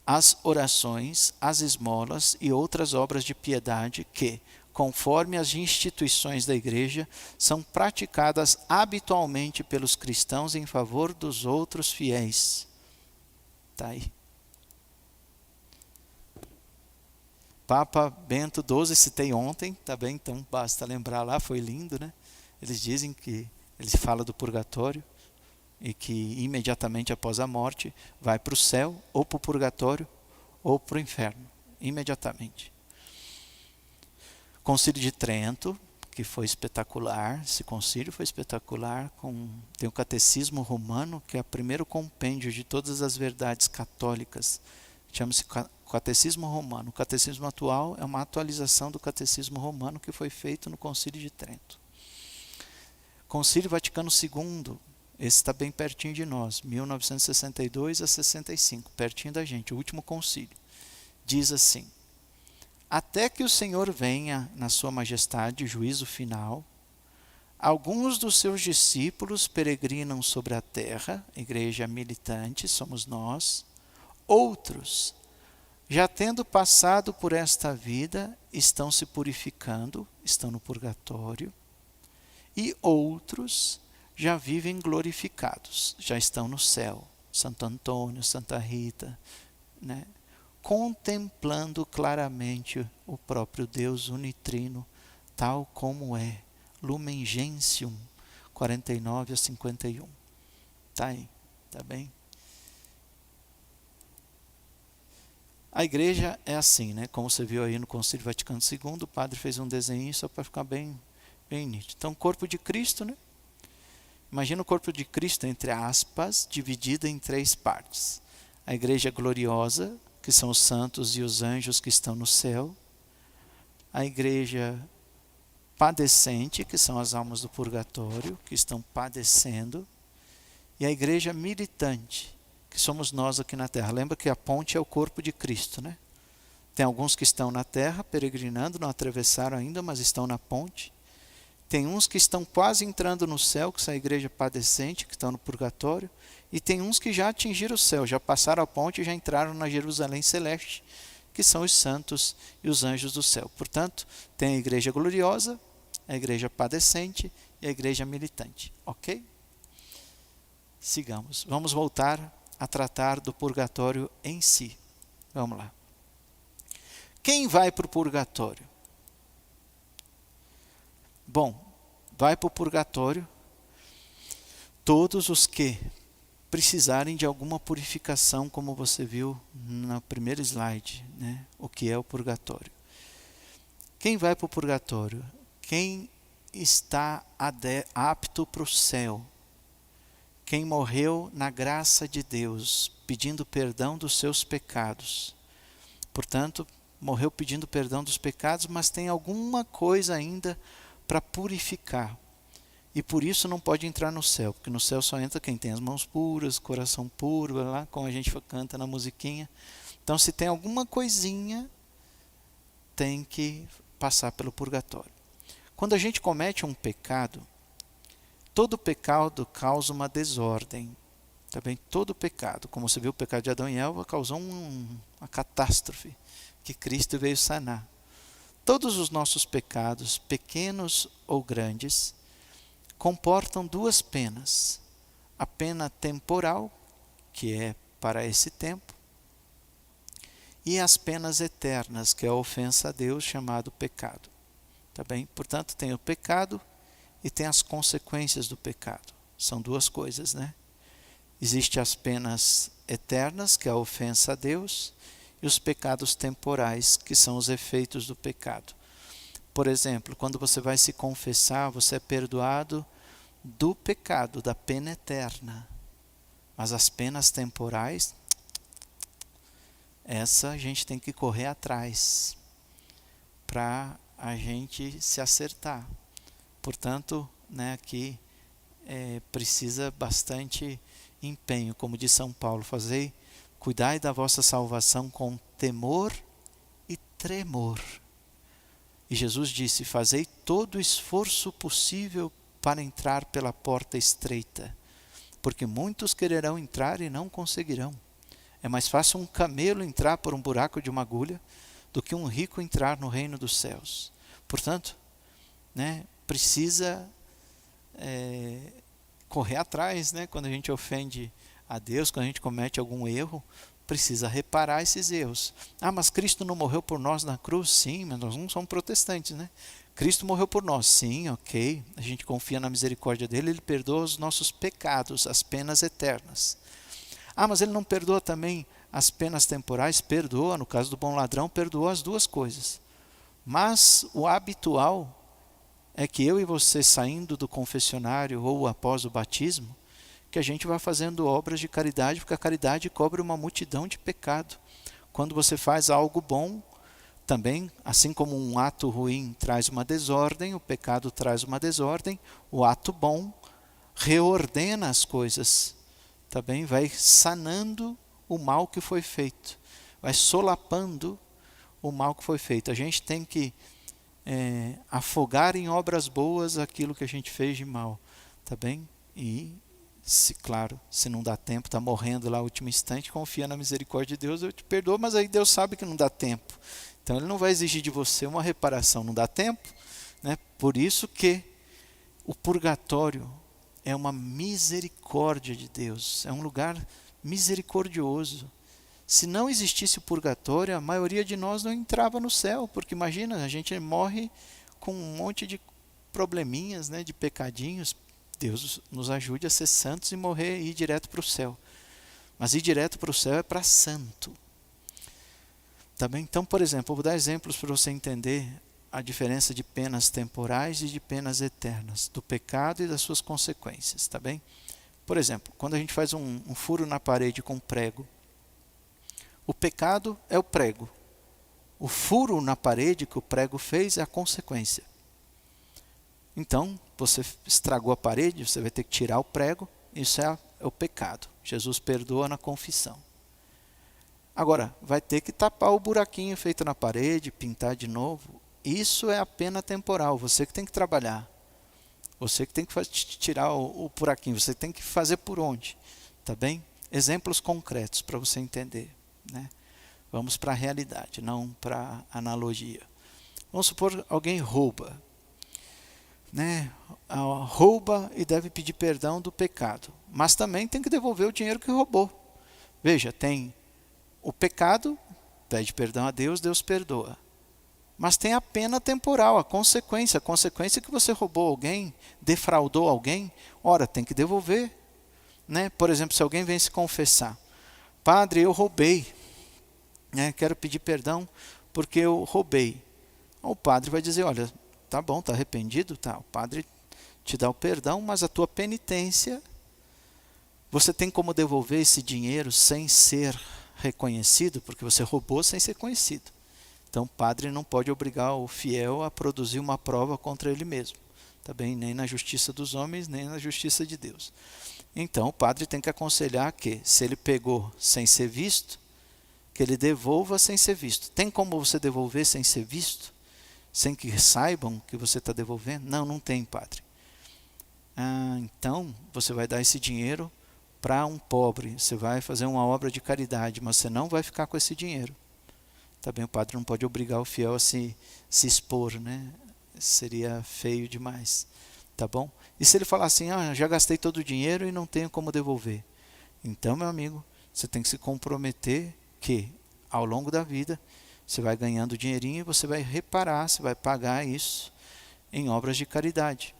as orações, as esmolas e outras obras de piedade que, conforme as instituições da igreja, são praticadas habitualmente pelos cristãos em favor dos outros fiéis. Está aí. Papa Bento XII, citei ontem, tá bem? Então basta lembrar lá, foi lindo, né? Eles dizem que, eles falam do purgatório, e que imediatamente após a morte vai para o céu, ou para o purgatório, ou para o inferno, imediatamente. Concílio de Trento, que foi espetacular, esse concílio foi espetacular, tem o Catecismo Romano, que é o primeiro compêndio de todas as verdades católicas, chama-se Catecismo Romano. O Catecismo atual é uma atualização do Catecismo Romano que foi feito no Concílio de Trento. Concílio Vaticano II, esse está bem pertinho de nós, 1962 a 65, pertinho da gente, o último concílio. Diz assim: até que o Senhor venha na sua majestade, juízo final, alguns dos seus discípulos peregrinam sobre a terra, igreja militante, somos nós. Outros, já tendo passado por esta vida, estão se purificando, estão no purgatório. E outros já vivem glorificados, já estão no céu. Santo Antônio, Santa Rita, né? Contemplando claramente o próprio Deus unitrino, tal como é. Lumen Gentium, 49 a 51. Está aí, está bem? A igreja é assim, né? Como você viu aí no Concílio Vaticano II, o padre fez um desenho só para ficar bem nítido. Então, o corpo de Cristo, né? Imagina o corpo de Cristo, entre aspas, dividido em 3 partes. A igreja gloriosa, que são os santos e os anjos que estão no céu. A igreja padecente, que são as almas do purgatório, que estão padecendo, e a igreja militante, que somos nós aqui na terra. Lembra que a ponte é o corpo de Cristo, né? Tem alguns que estão na terra, peregrinando, não atravessaram ainda, mas estão na ponte. Tem uns que estão quase entrando no céu, que são a igreja padecente, que estão no purgatório, e tem uns que já atingiram o céu, já passaram a ponte e já entraram na Jerusalém Celeste, que são os santos e os anjos do céu. Portanto, tem a igreja gloriosa, a igreja padecente e a igreja militante. Ok? Sigamos. Vamos voltar a tratar do purgatório em si. Vamos lá. Quem vai para o purgatório? Bom, vai para o purgatório todos os que precisarem de alguma purificação, como você viu no primeiro slide, né? O que é o purgatório. Quem vai para o purgatório? Quem está apto para o céu. Quem morreu na graça de Deus, pedindo perdão dos seus pecados. Portanto, morreu pedindo perdão dos pecados, mas tem alguma coisa ainda para purificar. E por isso não pode entrar no céu, porque no céu só entra quem tem as mãos puras, coração puro, lá, como a gente canta na musiquinha. Então, se tem alguma coisinha, tem que passar pelo purgatório. Quando a gente comete um pecado, todo pecado causa uma desordem. Tá bem? Todo pecado, como você viu, o pecado de Adão e Eva causou uma catástrofe que Cristo veio sanar. Todos os nossos pecados, pequenos ou grandes, comportam 2 penas. A pena temporal, que é para esse tempo, e as penas eternas, que é a ofensa a Deus, chamado pecado. Tá bem? Portanto, tem o pecado e tem as consequências do pecado. São 2 coisas, né? Existem as penas eternas, que é a ofensa a Deus, e os pecados temporais, que são os efeitos do pecado. Por exemplo, quando você vai se confessar, você é perdoado do pecado, da pena eterna. Mas as penas temporais, essa a gente tem que correr atrás para a gente se acertar. Portanto, né, aqui precisa bastante empenho, como diz São Paulo, cuidai da vossa salvação com temor e tremor. E Jesus disse, fazei todo o esforço possível para entrar pela porta estreita, porque muitos quererão entrar e não conseguirão. É mais fácil um camelo entrar por um buraco de uma agulha do que um rico entrar no reino dos céus. Portanto, né, precisa correr atrás, né, quando a gente ofende a Deus, quando a gente comete algum erro, precisa reparar esses erros. Ah, mas Cristo não morreu por nós na cruz? Sim, mas nós não somos protestantes, né? Cristo morreu por nós, sim, ok. A gente confia na misericórdia dele, ele perdoa os nossos pecados, as penas eternas. Ah, mas ele não perdoa também as penas temporais? Perdoa, no caso do bom ladrão, perdoa as 2 coisas. Mas o habitual é que eu e você, saindo do confessionário ou após o batismo, que a gente vai fazendo obras de caridade, porque a caridade cobre uma multidão de pecado. Quando você faz algo bom, também, assim como um ato ruim traz uma desordem, o pecado traz uma desordem, o ato bom reordena as coisas, tá bem? Vai sanando o mal que foi feito, vai solapando o mal que foi feito. A gente tem que afogar em obras boas aquilo que a gente fez de mal, tá bem? E, claro, se não dá tempo, está morrendo lá no último instante, confia na misericórdia de Deus, eu te perdoo, mas aí Deus sabe que não dá tempo. Então Ele não vai exigir de você uma reparação, não dá tempo, né? Por isso que o purgatório é uma misericórdia de Deus, é um lugar misericordioso. Se não existisse o purgatório, a maioria de nós não entrava no céu, porque imagina, a gente morre com um monte de probleminhas, né, de pecadinhos. Deus nos ajude a ser santos e morrer e ir direto para o céu. Mas ir direto para o céu é para santo. Tá bem? Então, por exemplo, eu vou dar exemplos para você entender a diferença de penas temporais e de penas eternas, do pecado e das suas consequências, tá bem? Por exemplo, quando a gente faz um furo na parede com prego, o pecado é o prego. O furo na parede que o prego fez é a consequência. Então, você estragou a parede, você vai ter que tirar o prego, isso é o pecado. Jesus perdoa na confissão. Agora, vai ter que tapar o buraquinho feito na parede, pintar de novo. Isso é a pena temporal, você que tem que trabalhar. Você que tem que tirar o buraquinho, você tem que fazer por onde, tá bem? Exemplos concretos para você entender, né? Vamos para a realidade, não para a analogia. Vamos supor alguém rouba, né? Rouba e deve pedir perdão do pecado, mas também tem que devolver o dinheiro que roubou. Veja, tem o pecado, pede perdão a Deus, Deus perdoa. Mas tem a pena temporal, a consequência que você roubou alguém, defraudou alguém, ora, tem que devolver, né? Por exemplo, se alguém vem se confessar, padre, eu roubei, né? Quero pedir perdão porque eu roubei. O padre vai dizer, olha, tá bom, tá arrependido? Tá. O padre te dá o perdão, mas a tua penitência, você tem como devolver esse dinheiro sem ser reconhecido, porque você roubou sem ser conhecido. Então, o padre não pode obrigar o fiel a produzir uma prova contra ele mesmo, tá bem? Nem na justiça dos homens, nem na justiça de Deus. Então, o padre tem que aconselhar que, se ele pegou sem ser visto, que ele devolva sem ser visto. Tem como você devolver sem ser visto? Sem que saibam que você está devolvendo? Não, não tem, padre. Então, você vai dar esse dinheiro para um pobre, você vai fazer uma obra de caridade, mas você não vai ficar com esse dinheiro. Tá bem, o padre não pode obrigar o fiel a se expor, né? Seria feio demais, tá bom? E se ele falar assim, já gastei todo o dinheiro e não tenho como devolver? Então, meu amigo, você tem que se comprometer que, ao longo da vida, você vai ganhando dinheirinho e você vai reparar, você vai pagar isso em obras de caridade,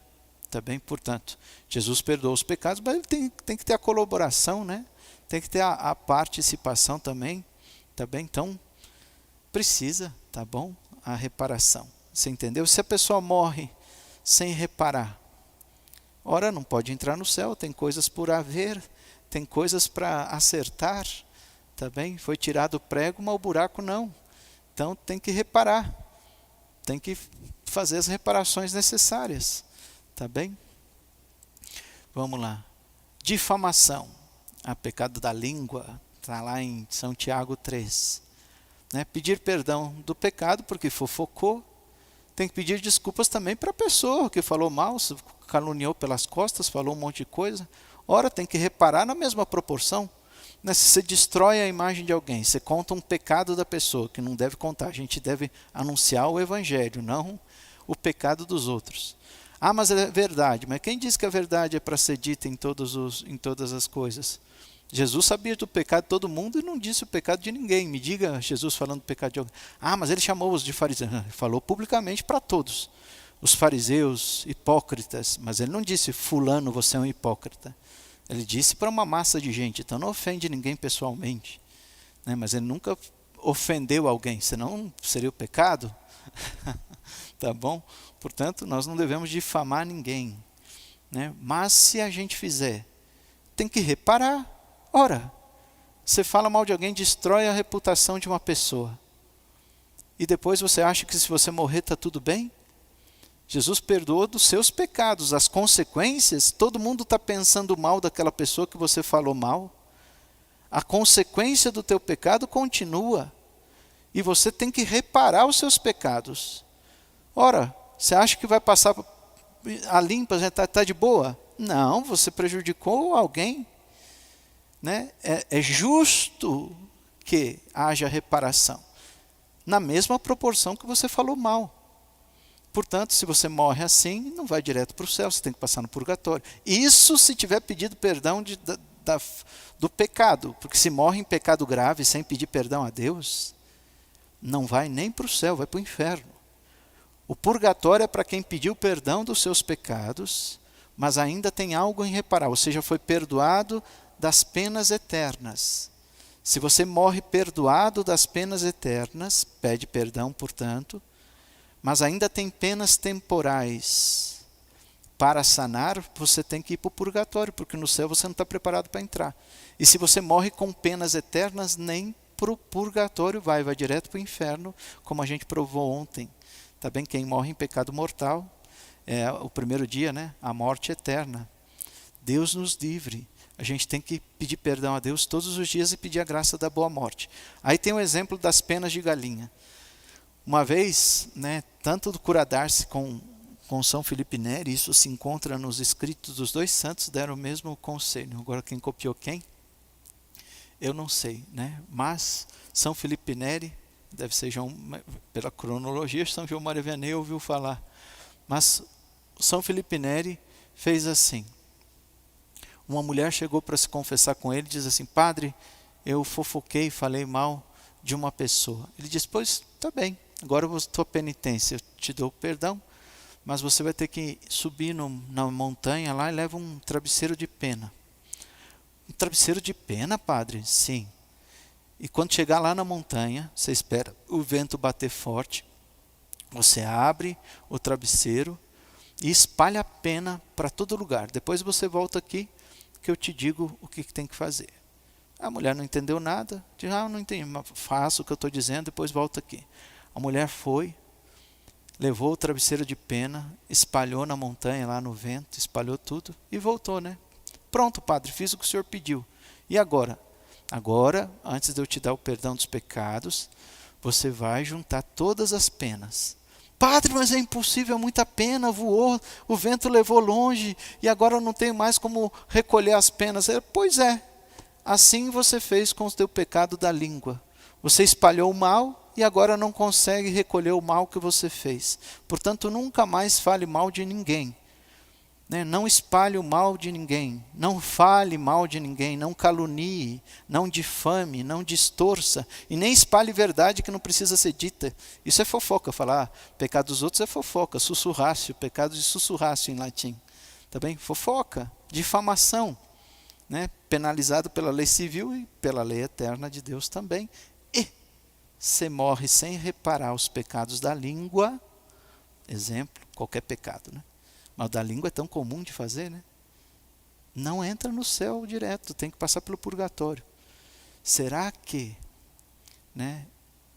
tá bem? Portanto, Jesus perdoa os pecados, mas ele tem que ter a colaboração, né? Tem que ter a participação também, tá bem? Então, precisa, tá bom? A reparação. Você entendeu? Se a pessoa morre sem reparar, ora, não pode entrar no céu, tem coisas por haver, tem coisas para acertar, tá bem? Foi tirado o prego, mas o buraco não. Então tem que reparar, tem que fazer as reparações necessárias, tá bem? Vamos lá. Difamação, pecado da língua, está lá em São Tiago 3. Né? Pedir perdão do pecado porque fofocou, tem que pedir desculpas também para a pessoa que falou mal, caluniou pelas costas, falou um monte de coisa. Ora, tem que reparar na mesma proporção. Né? Se você destrói a imagem de alguém, você conta um pecado da pessoa, que não deve contar, a gente deve anunciar o evangelho, não o pecado dos outros. Mas é verdade, mas quem diz que a verdade é para ser dita em todas as coisas? Jesus sabia do pecado de todo mundo e não disse o pecado de ninguém. Me diga Jesus falando do pecado de alguém. Mas ele chamou-os de fariseus. Ele falou publicamente para todos. Os fariseus, hipócritas. Mas ele não disse, fulano, você é um hipócrita. Ele disse para uma massa de gente. Então não ofende ninguém pessoalmente. Né? Mas ele nunca ofendeu alguém. Senão seria o pecado. Tá bom? Portanto, nós não devemos difamar ninguém. Né? Mas se a gente fizer, tem que reparar. Ora, você fala mal de alguém, destrói a reputação de uma pessoa. E depois você acha que se você morrer está tudo bem? Jesus perdoou dos seus pecados. As consequências, todo mundo está pensando mal daquela pessoa que você falou mal. A consequência do teu pecado continua. E você tem que reparar os seus pecados. Ora, você acha que vai passar a limpa, já está de boa? Não, você prejudicou alguém. Né? É justo que haja reparação. Na mesma proporção que você falou mal. Portanto, se você morre assim, não vai direto para o céu, você tem que passar no purgatório. Isso se tiver pedido perdão do pecado. Porque se morre em pecado grave sem pedir perdão a Deus, não vai nem para o céu, vai para o inferno. O purgatório é para quem pediu perdão dos seus pecados, mas ainda tem algo em reparar, ou seja, foi perdoado das penas eternas. Se você morre perdoado das penas eternas, pede perdão, portanto, mas ainda tem penas temporais para sanar, você tem que ir para o purgatório, porque no céu você não está preparado para entrar. E se você morre com penas eternas, nem para o purgatório vai direto para o inferno, como a gente provou ontem. Tá bem? Quem morre em pecado mortal, é o primeiro dia, né? A morte eterna. Deus nos livre. A gente tem que pedir perdão a Deus todos os dias e pedir a graça da boa morte. Aí tem o exemplo das penas de galinha. Uma vez, né, tanto do cura d'Ars com São Felipe Neri, isso se encontra nos escritos dos dois santos, deram o mesmo conselho. Agora quem copiou quem? Eu não sei, né? Mas São Felipe Neri, deve ser pela cronologia, São João Maria Vianney ouviu falar. Mas São Felipe Neri fez assim. Uma mulher chegou para se confessar com ele e diz assim: padre, eu fofoquei, falei mal de uma pessoa. Ele diz: pois, tá bem, agora eu tua penitência, eu te dou perdão, mas você vai ter que subir na montanha lá e leva um travesseiro de pena. Um travesseiro de pena, padre? Sim. E quando chegar lá na montanha, você espera o vento bater forte, você abre o travesseiro e espalha a pena para todo lugar. Depois você volta aqui, que eu te digo o que tem que fazer. A mulher não entendeu nada, diz: não entendi, mas faço o que eu estou dizendo, depois volta aqui. A mulher foi, levou o travesseiro de pena, espalhou na montanha, lá no vento, espalhou tudo e voltou, né? Pronto, padre, fiz o que o senhor pediu. E agora? Agora, antes de eu te dar o perdão dos pecados, você vai juntar todas as penas. Padre, mas é impossível, é muita pena, voou, o vento levou longe, e agora eu não tenho mais como recolher as penas. Pois é, assim você fez com o teu pecado da língua. Você espalhou o mal e agora não consegue recolher o mal que você fez. Portanto, nunca mais fale mal de ninguém. Não espalhe o mal de ninguém, não fale mal de ninguém, não calunie, não difame, não distorça, e nem espalhe verdade que não precisa ser dita. Isso é fofoca, falar pecado dos outros é fofoca, sussurrácio, pecado de sussurrácio em latim. Tá bem? Fofoca, difamação, né? Penalizado pela lei civil e pela lei eterna de Deus também. E você morre sem reparar os pecados da língua, exemplo, qualquer pecado, né? Mas da língua é tão comum de fazer, né? Não entra no céu direto, tem que passar pelo purgatório. Será que, né?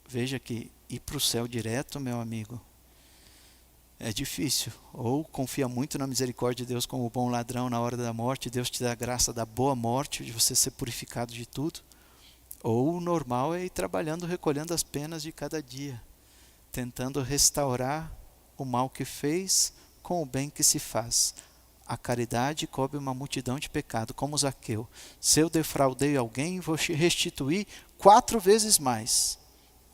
Veja que ir para o céu direto, meu amigo, é difícil. Ou confia muito na misericórdia de Deus como bom ladrão na hora da morte, Deus te dá a graça da boa morte, de você ser purificado de tudo. Ou o normal é ir trabalhando, recolhendo as penas de cada dia, tentando restaurar o mal que fez com o bem que se faz. A caridade cobre uma multidão de pecado, como Zaqueu. Se eu defraudei alguém, vou restituir 4 vezes mais.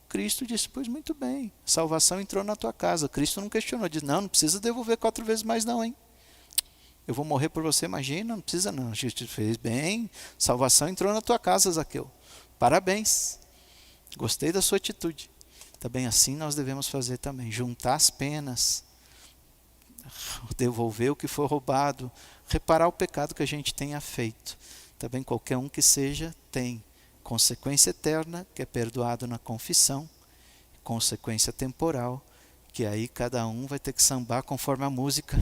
Cristo disse: pois muito bem, salvação entrou na tua casa. Cristo não questionou, disse: não precisa devolver 4 vezes mais não, hein? Eu vou morrer por você, imagina, não precisa não. A gente fez bem, salvação entrou na tua casa, Zaqueu. Parabéns, gostei da sua atitude. Também assim nós devemos fazer também, juntar as penas, devolver o que foi roubado, reparar o pecado que a gente tenha feito. Também qualquer um que seja, tem consequência eterna, que é perdoado na confissão, consequência temporal, que aí cada um vai ter que sambar conforme a música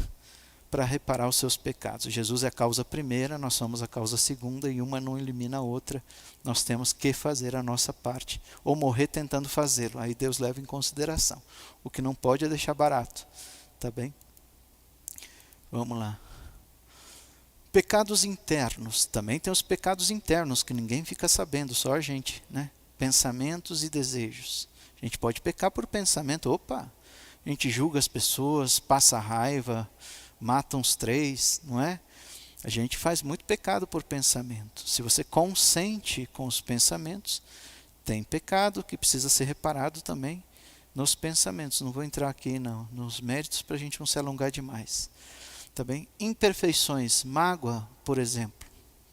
para reparar os seus pecados. Jesus é a causa primeira, nós somos a causa segunda, e uma não elimina a outra. Nós temos que fazer a nossa parte, ou morrer tentando fazê-lo. Aí Deus leva em consideração. O que não pode é deixar barato, tá bem? Vamos lá. Pecados internos. Também tem os pecados internos que ninguém fica sabendo, só a gente, né? Pensamentos e desejos. A gente pode pecar por pensamento. Opa! A gente julga as pessoas, passa raiva, mata uns 3, não é? A gente faz muito pecado por pensamento. Se você consente com os pensamentos, tem pecado que precisa ser reparado também nos pensamentos. Não vou entrar aqui nos méritos para a gente não se alongar demais. Tá bem? Imperfeições, mágoa, por exemplo.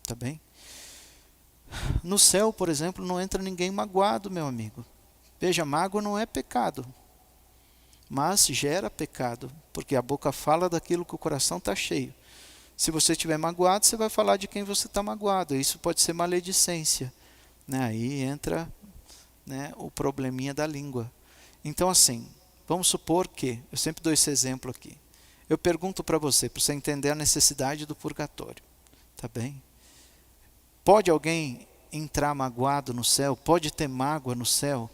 Tá bem? No céu, por exemplo, não entra ninguém magoado, meu amigo. Veja, mágoa não é pecado, mas gera pecado, porque a boca fala daquilo que o coração está cheio. Se você estiver magoado, você vai falar de quem você está magoado. Isso pode ser maledicência, né? Aí entra, né, o probleminha da língua. Então assim, vamos supor que, eu sempre dou esse exemplo aqui. Eu pergunto para você entender a necessidade do purgatório. Tá bem? Pode alguém entrar magoado no céu? Pode ter mágoa no céu?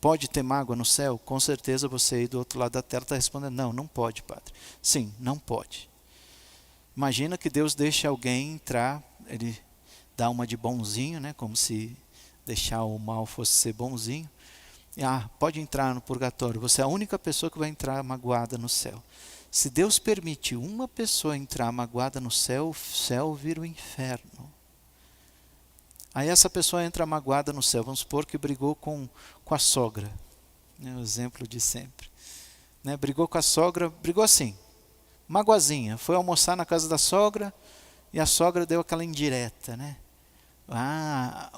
Pode ter mágoa no céu? Com certeza você aí do outro lado da tela está respondendo, não, não pode, padre. Sim, não pode. Imagina que Deus deixa alguém entrar, ele dá uma de bonzinho, né? Como se deixar o mal fosse ser bonzinho. Pode entrar no purgatório, você é a única pessoa que vai entrar magoada no céu. Se Deus permite uma pessoa entrar magoada no céu, o céu vira o inferno. Aí essa pessoa entra magoada no céu, vamos supor que brigou com a sogra. O exemplo de sempre. Né? Brigou com a sogra, brigou assim, magoazinha, foi almoçar na casa da sogra e a sogra deu aquela indireta, né?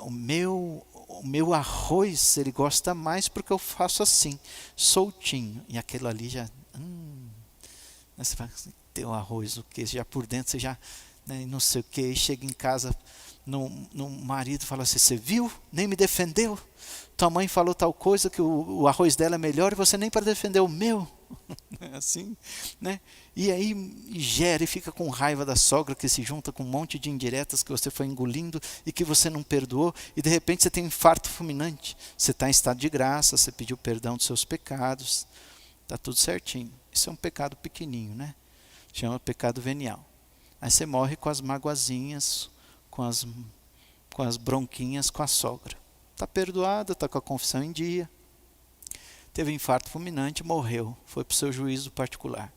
O meu arroz ele gosta mais porque eu faço assim, soltinho. E aquilo ali já, você fala, teu arroz, o que? Já por dentro você já, né, não sei o que, e chega em casa, no marido fala assim, você viu? Nem me defendeu. Tua mãe falou tal coisa que o arroz dela é melhor e você nem para defender o meu. Assim, né? E aí gera e fica com raiva da sogra que se junta com um monte de indiretas que você foi engolindo e que você não perdoou e de repente você tem um infarto fulminante. Você está em estado de graça, você pediu perdão dos seus pecados, está tudo certinho. Isso é um pecado pequenininho, né? Chama pecado venial. Aí você morre com as magoazinhas, com as bronquinhas com a sogra. Está perdoada, está com a confissão em dia. Teve infarto fulminante, morreu. Foi para o seu juízo particular.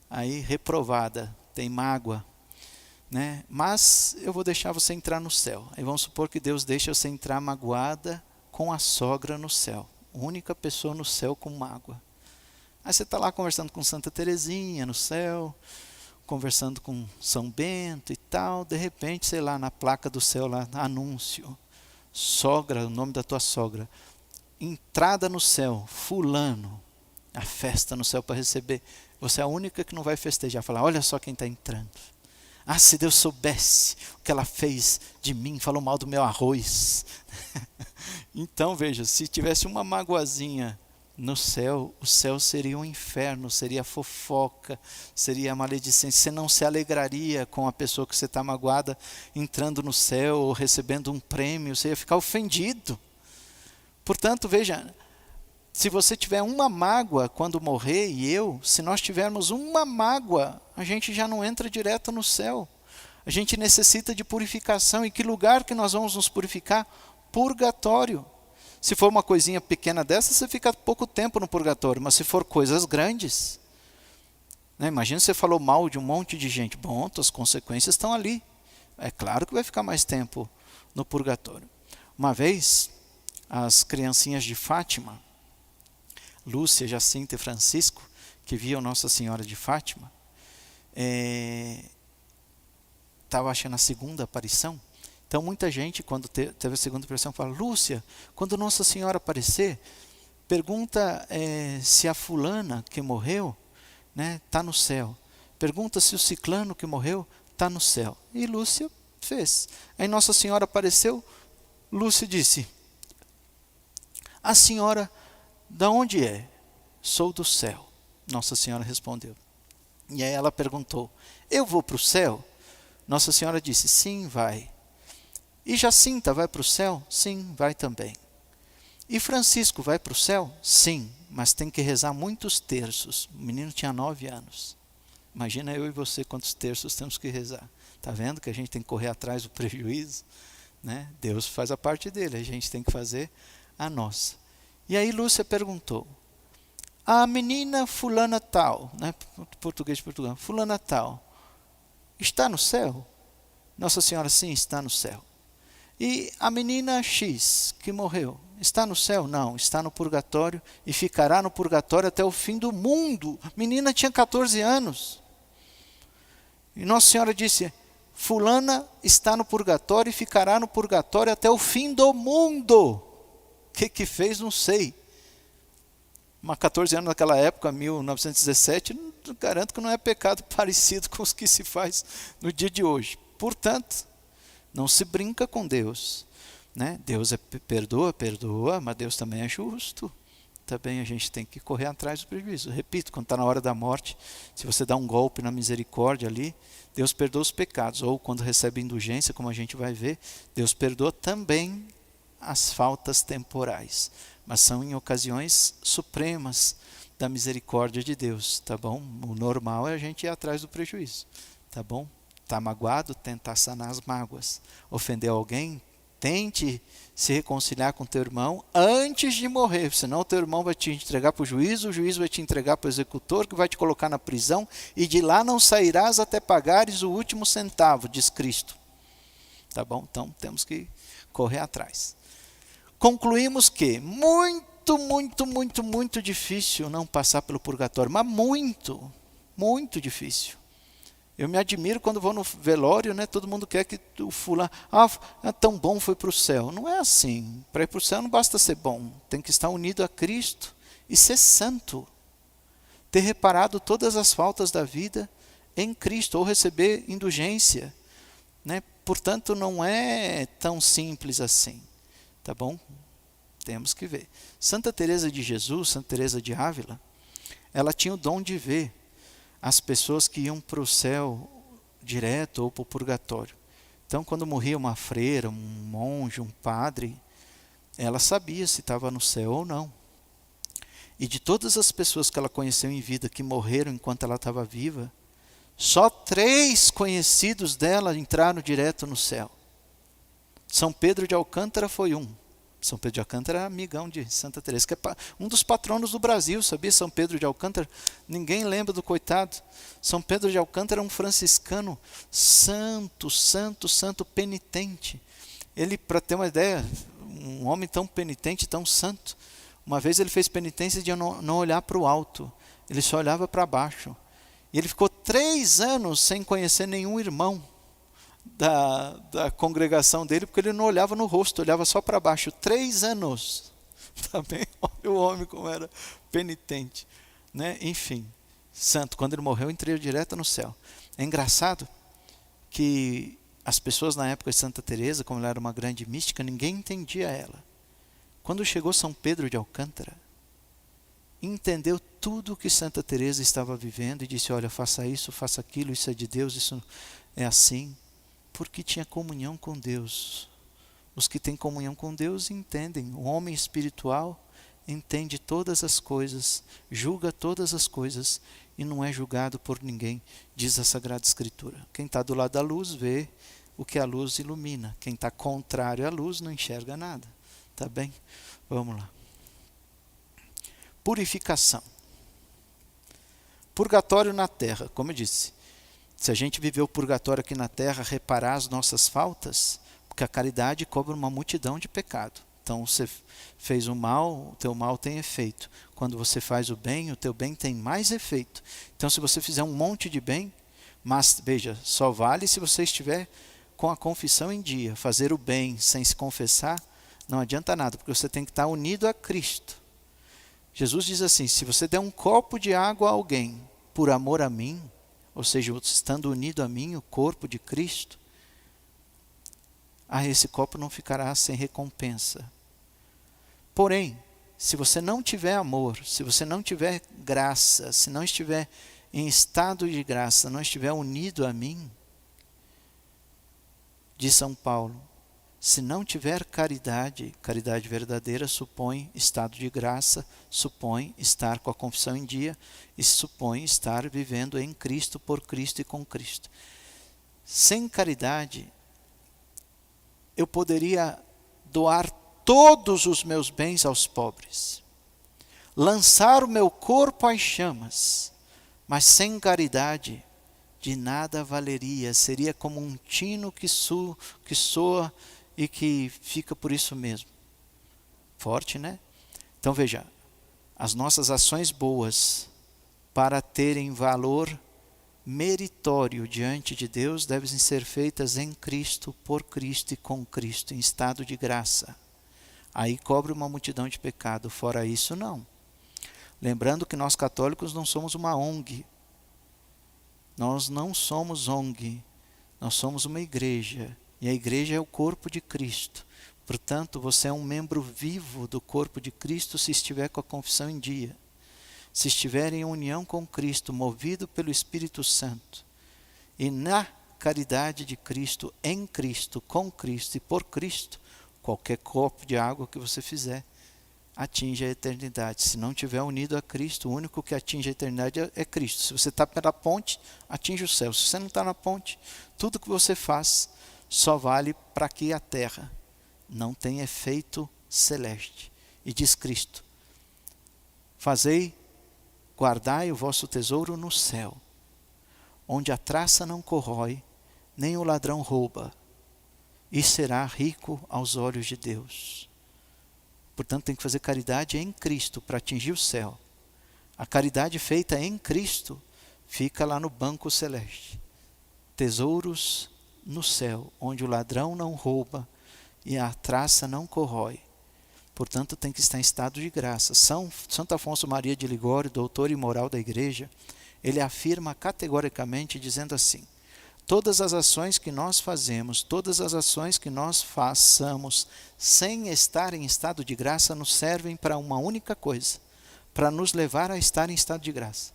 Aí, reprovada, tem mágoa. Né? Mas eu vou deixar você entrar no céu. Aí vamos supor que Deus deixa você entrar magoada com a sogra no céu. Única pessoa no céu com mágoa. Aí você está lá conversando com Santa Teresinha no céu, conversando com São Bento e tal. De repente, sei lá, na placa do céu, lá, anúncio. Sogra, o nome da tua sogra. Entrada no céu, fulano. A festa no céu para receber. Você é a única que não vai festejar. Falar, olha só quem está entrando. Se Deus soubesse o que ela fez de mim, falou mal do meu arroz. Então veja, se tivesse uma magoazinha no céu, o céu seria um inferno, seria fofoca, seria maledicência. Você não se alegraria com a pessoa que você está magoada entrando no céu ou recebendo um prêmio, você ia ficar ofendido. Portanto, veja, se você tiver uma mágoa quando morrer, se nós tivermos uma mágoa, a gente já não entra direto no céu. A gente necessita de purificação. E que lugar que nós vamos nos purificar? Purgatório. Se for uma coisinha pequena dessa, você fica pouco tempo no purgatório. Mas se for coisas grandes, né? Imagina você falou mal de um monte de gente. Bom, as consequências estão ali. É claro que vai ficar mais tempo no purgatório. Uma vez, as criancinhas de Fátima, Lúcia, Jacinta e Francisco, que viam Nossa Senhora de Fátima, estava achando a segunda aparição. Então muita gente, quando teve a segunda aparição, fala, Lúcia, quando Nossa Senhora aparecer, pergunta se a fulana que morreu está no céu. Pergunta se o ciclano que morreu está no céu. E Lúcia fez. Aí Nossa Senhora apareceu, Lúcia disse, a senhora da onde é? Sou do céu. Nossa Senhora respondeu. E aí ela perguntou, eu vou para o céu? Nossa Senhora disse, sim, vai. E Jacinta vai para o céu? Sim, vai também. E Francisco vai para o céu? Sim, mas tem que rezar muitos terços. O menino tinha 9 anos. Imagina eu e você quantos terços temos que rezar. Está vendo que a gente tem que correr atrás do prejuízo? Né? Deus faz a parte dele, a gente tem que fazer a nossa. E aí Lúcia perguntou, a menina fulana tal, né? Português de Portugal, fulana tal, está no céu? Nossa Senhora, sim, está no céu. E a menina X, que morreu, está no céu? Não, está no purgatório e ficará no purgatório até o fim do mundo. A menina tinha 14 anos. E Nossa Senhora disse, fulana está no purgatório e ficará no purgatório até o fim do mundo. O que fez, não sei. Mas 14 anos naquela época, 1917, garanto que não é pecado parecido com os que se faz no dia de hoje. Portanto, não se brinca com Deus. Né? Deus perdoa, mas Deus também é justo. Também a gente tem que correr atrás do prejuízo. Repito, quando está na hora da morte, se você dá um golpe na misericórdia ali, Deus perdoa os pecados. Ou quando recebe indulgência, como a gente vai ver, Deus perdoa também as faltas temporais. Mas são em ocasiões supremas da misericórdia de Deus, tá bom? O normal é a gente ir atrás do prejuízo, tá bom? Está magoado, tentar sanar as mágoas. Ofendeu alguém, tente se reconciliar com teu irmão antes de morrer, senão o teu irmão vai te entregar para o juiz vai te entregar para o executor, que vai te colocar na prisão, e de lá não sairás até pagares o último centavo, diz Cristo. Tá bom? Então temos que correr atrás. Concluímos que muito difícil não passar pelo purgatório, mas muito difícil. Eu me admiro quando vou no velório, né? Todo mundo quer que o fulano, é tão bom, foi para o céu. Não é assim. Para ir para o céu não basta ser bom, tem que estar unido a Cristo e ser santo. Ter reparado todas as faltas da vida em Cristo, ou receber indulgência. Né? Portanto, não é tão simples assim. Tá bom? Temos que ver. Santa Teresa de Jesus, Santa Teresa de Ávila, ela tinha o dom de ver as pessoas que iam para o céu direto ou para o purgatório. Então, quando morria uma freira, um monge, um padre, ela sabia se estava no céu ou não. E de todas as pessoas que ela conheceu em vida, que morreram enquanto ela estava viva, só 3 conhecidos dela entraram direto no céu. São Pedro de Alcântara foi um. São Pedro de Alcântara é amigão de Santa Teresa, que é um dos patronos do Brasil, sabia? São Pedro de Alcântara, ninguém lembra do coitado. São Pedro de Alcântara é um franciscano santo, penitente. Ele, para ter uma ideia, um homem tão penitente, tão santo, uma vez ele fez penitência de não olhar para o alto, ele só olhava para baixo. E ele ficou 3 anos sem conhecer nenhum irmão da congregação dele, porque ele não olhava no rosto, olhava só para baixo. 3 anos. Também, olha o homem como era penitente. Né? Enfim, santo. Quando ele morreu, entrou direto no céu. É engraçado que as pessoas na época de Santa Teresa, como ela era uma grande mística, ninguém entendia ela. Quando chegou São Pedro de Alcântara, entendeu tudo o que Santa Teresa estava vivendo e disse, olha, faça isso, faça aquilo, isso é de Deus, isso é assim. Porque tinha comunhão com Deus. Os que têm comunhão com Deus entendem. O homem espiritual entende todas as coisas, julga todas as coisas e não é julgado por ninguém, diz a Sagrada Escritura. Quem está do lado da luz vê o que a luz ilumina. Quem está contrário à luz não enxerga nada. Tá bem? Vamos lá. Purificação. Purgatório na terra, como eu disse. Se a gente viver o purgatório aqui na terra, reparar as nossas faltas, porque a caridade cobre uma multidão de pecado. Então, você fez o mal, o teu mal tem efeito. Quando você faz o bem, o teu bem tem mais efeito. Então, se você fizer um monte de bem, mas, veja, só vale se você estiver com a confissão em dia. Fazer o bem sem se confessar, não adianta nada, porque você tem que estar unido a Cristo. Jesus diz assim, se você der um copo de água a alguém, por amor a mim, ou seja, estando unido a mim, o corpo de Cristo, esse copo não ficará sem recompensa. Porém, se você não tiver amor, se você não tiver graça, se não estiver em estado de graça, não estiver unido a mim, diz São Paulo, Se não tiver caridade, caridade verdadeira supõe estado de graça, supõe estar com a confissão em dia e supõe estar vivendo em Cristo, por Cristo e com Cristo. Sem caridade, eu poderia doar todos os meus bens aos pobres, lançar o meu corpo às chamas, mas sem caridade de nada valeria, seria como um tino que soa e que fica por isso mesmo. Forte, né? Então veja, as nossas ações boas, para terem valor meritório diante de Deus, devem ser feitas em Cristo, por Cristo e com Cristo, em estado de graça. Aí cobre uma multidão de pecado, fora isso não. Lembrando que nós católicos não somos uma ONG. Nós não somos ONG, nós somos uma igreja. E a igreja é o corpo de Cristo. Portanto, você é um membro vivo do corpo de Cristo se estiver com a confissão em dia. Se estiver em união com Cristo, movido pelo Espírito Santo. E na caridade de Cristo, em Cristo, com Cristo e por Cristo, qualquer copo de água que você fizer, atinge a eternidade. Se não estiver unido a Cristo, o único que atinge a eternidade é Cristo. Se você está pela ponte, atinge o céu. Se você não está na ponte, tudo que você faz só vale para aqui a terra. Não tem efeito celeste. E diz Cristo: guardai o vosso tesouro no céu, onde a traça não corrói, nem o ladrão rouba, e será rico aos olhos de Deus. Portanto, tem que fazer caridade em Cristo para atingir o céu. A caridade feita em Cristo fica lá no banco celeste. Tesouros no céu, onde o ladrão não rouba e a traça não corrói. Portanto, tem que estar em estado de graça. Santo Afonso Maria de Ligório, doutor e moral da igreja, ele afirma categoricamente, dizendo assim: todas as ações que nós fazemos, todas as ações que nós façamos, sem estar em estado de graça, nos servem para uma única coisa, para nos levar a estar em estado de graça.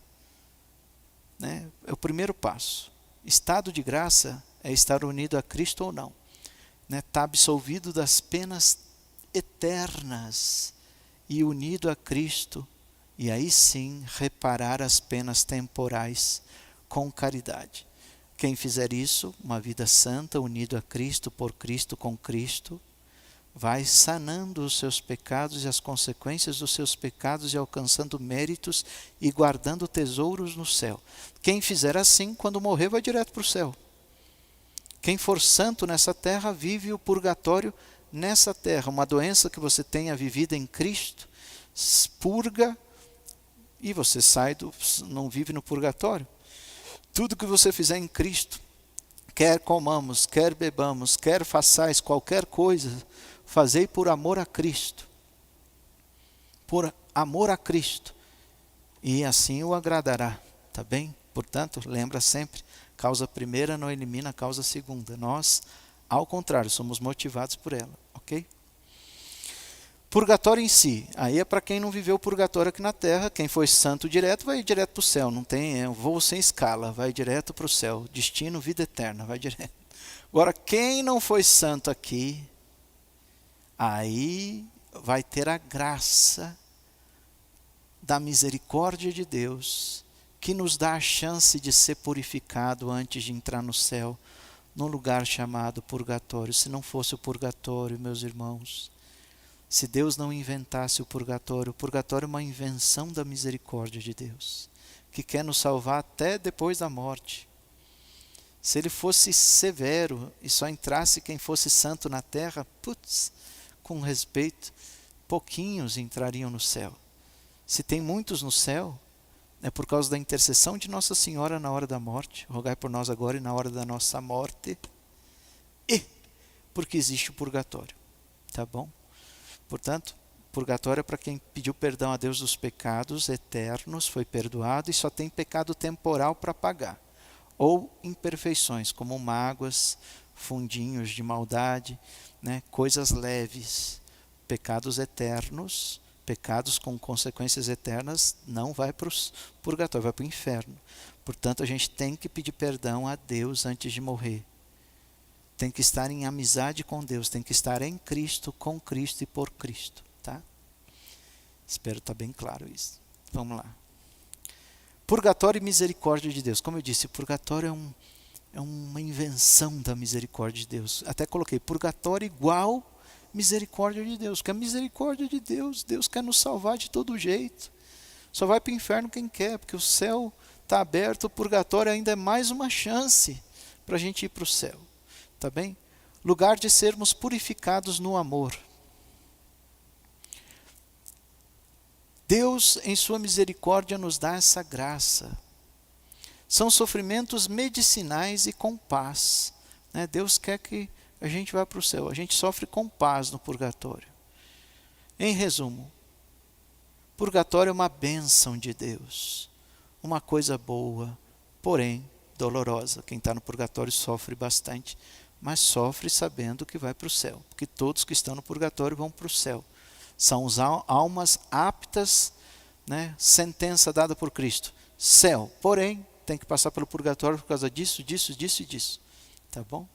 Né? É o primeiro passo. Estado de graça é estar unido a Cristo ou não. Está absolvido das penas eternas e unido a Cristo, e aí sim reparar as penas temporais com caridade. Quem fizer isso, uma vida santa, unido a Cristo, por Cristo, com Cristo, vai sanando os seus pecados e as consequências dos seus pecados e alcançando méritos e guardando tesouros no céu. Quem fizer assim, quando morrer, vai direto para o céu. Quem for santo nessa terra, vive o purgatório nessa terra. Uma doença que você tenha vivido em Cristo, purga e você não vive no purgatório. Tudo que você fizer em Cristo, quer comamos, quer bebamos, quer façais qualquer coisa, fazei por amor a Cristo. Por amor a Cristo. E assim o agradará, tá bem? Portanto, lembra sempre, causa primeira não elimina a causa segunda. Nós, ao contrário, somos motivados por ela, ok? Purgatório em si, aí é para quem não viveu purgatório aqui na terra. Quem foi santo direto, vai direto para o céu. Não tem voo sem escala, vai direto para o céu. Destino, vida eterna, vai direto. Agora, quem não foi santo aqui, aí vai ter a graça da misericórdia de Deus, que nos dá a chance de ser purificado antes de entrar no céu, num lugar chamado purgatório. Se não fosse o purgatório, meus irmãos, se Deus não inventasse o purgatório é uma invenção da misericórdia de Deus, que quer nos salvar até depois da morte. Se ele fosse severo e só entrasse quem fosse santo na terra, com respeito, pouquinhos entrariam no céu. Se tem muitos no céu, é por causa da intercessão de Nossa Senhora na hora da morte. Rogai por nós agora e na hora da nossa morte. E porque existe o purgatório. Tá bom? Portanto, purgatório é para quem pediu perdão a Deus dos pecados eternos, foi perdoado e só tem pecado temporal para pagar. Ou imperfeições, como mágoas, fundinhos de maldade, coisas leves. Pecados eternos, pecados com consequências eternas, não vai para o purgatório, vai para o inferno. Portanto, a gente tem que pedir perdão a Deus antes de morrer. tem que estar em amizade com Deus, tem que estar em Cristo, com Cristo e por Cristo, tá? Espero estar bem claro isso. Vamos lá. Purgatório e misericórdia de Deus. Como eu disse, purgatório é uma invenção da misericórdia de Deus. Até coloquei purgatório igual misericórdia de Deus. Que a misericórdia de Deus, Deus quer nos salvar de todo jeito. Só vai para o inferno quem quer, porque o céu está aberto, o purgatório ainda é mais uma chance para a gente ir para o céu. Tá bem? Lugar de sermos purificados no amor. Deus, em sua misericórdia, nos dá essa graça. São sofrimentos medicinais e com paz. Né? Deus quer que a gente vá para o céu. A gente sofre com paz no purgatório. Em resumo, purgatório é uma bênção de Deus. Uma coisa boa, porém dolorosa. Quem está no purgatório sofre bastante, mas sofre sabendo que vai para o céu. Porque todos que estão no purgatório vão para o céu. São as almas aptas, né? Sentença dada por Cristo. Céu, porém, tem que passar pelo purgatório por causa disso, disso, disso e disso. Tá bom?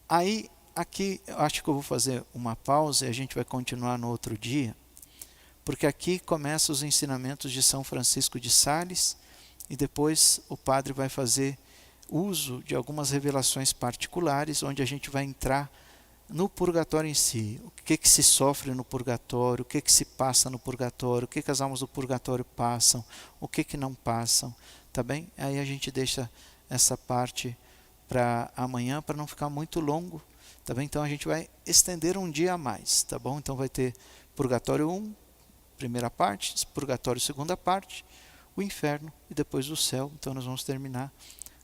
Aí, aqui, eu acho que eu vou fazer uma pausa e a gente vai continuar no outro dia. Porque aqui começam os ensinamentos de São Francisco de Sales e depois o padre vai fazer uso de algumas revelações particulares, onde a gente vai entrar no purgatório em si, o que se sofre no purgatório, o que se passa no purgatório, o que as almas do purgatório passam, o que não passam, tá bem? Aí a gente deixa essa parte para amanhã, para não ficar muito longo, tá bem? Então a gente vai estender um dia a mais, tá bom? Então vai ter purgatório 1, primeira parte, purgatório segunda parte, o inferno e depois o céu. Então nós vamos terminar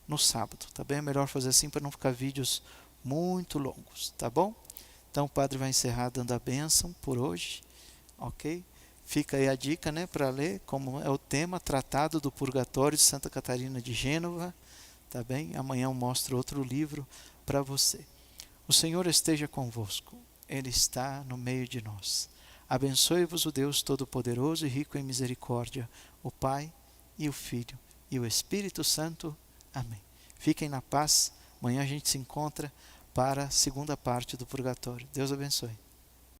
no sábado, tá bem? É melhor fazer assim para não ficar vídeos muito longos, tá bom? Então o padre vai encerrar dando a bênção por hoje, ok? Fica aí a dica, né, para ler, como é o tema, Tratado do Purgatório de Santa Catarina de Gênova, tá bem? Amanhã eu mostro outro livro para você. O Senhor esteja convosco, Ele está no meio de nós. Abençoe-vos o Deus Todo-Poderoso e rico em misericórdia, o Pai e o Filho e o Espírito Santo. Amém. Fiquem na paz, amanhã a gente se encontra para a segunda parte do purgatório. Deus abençoe.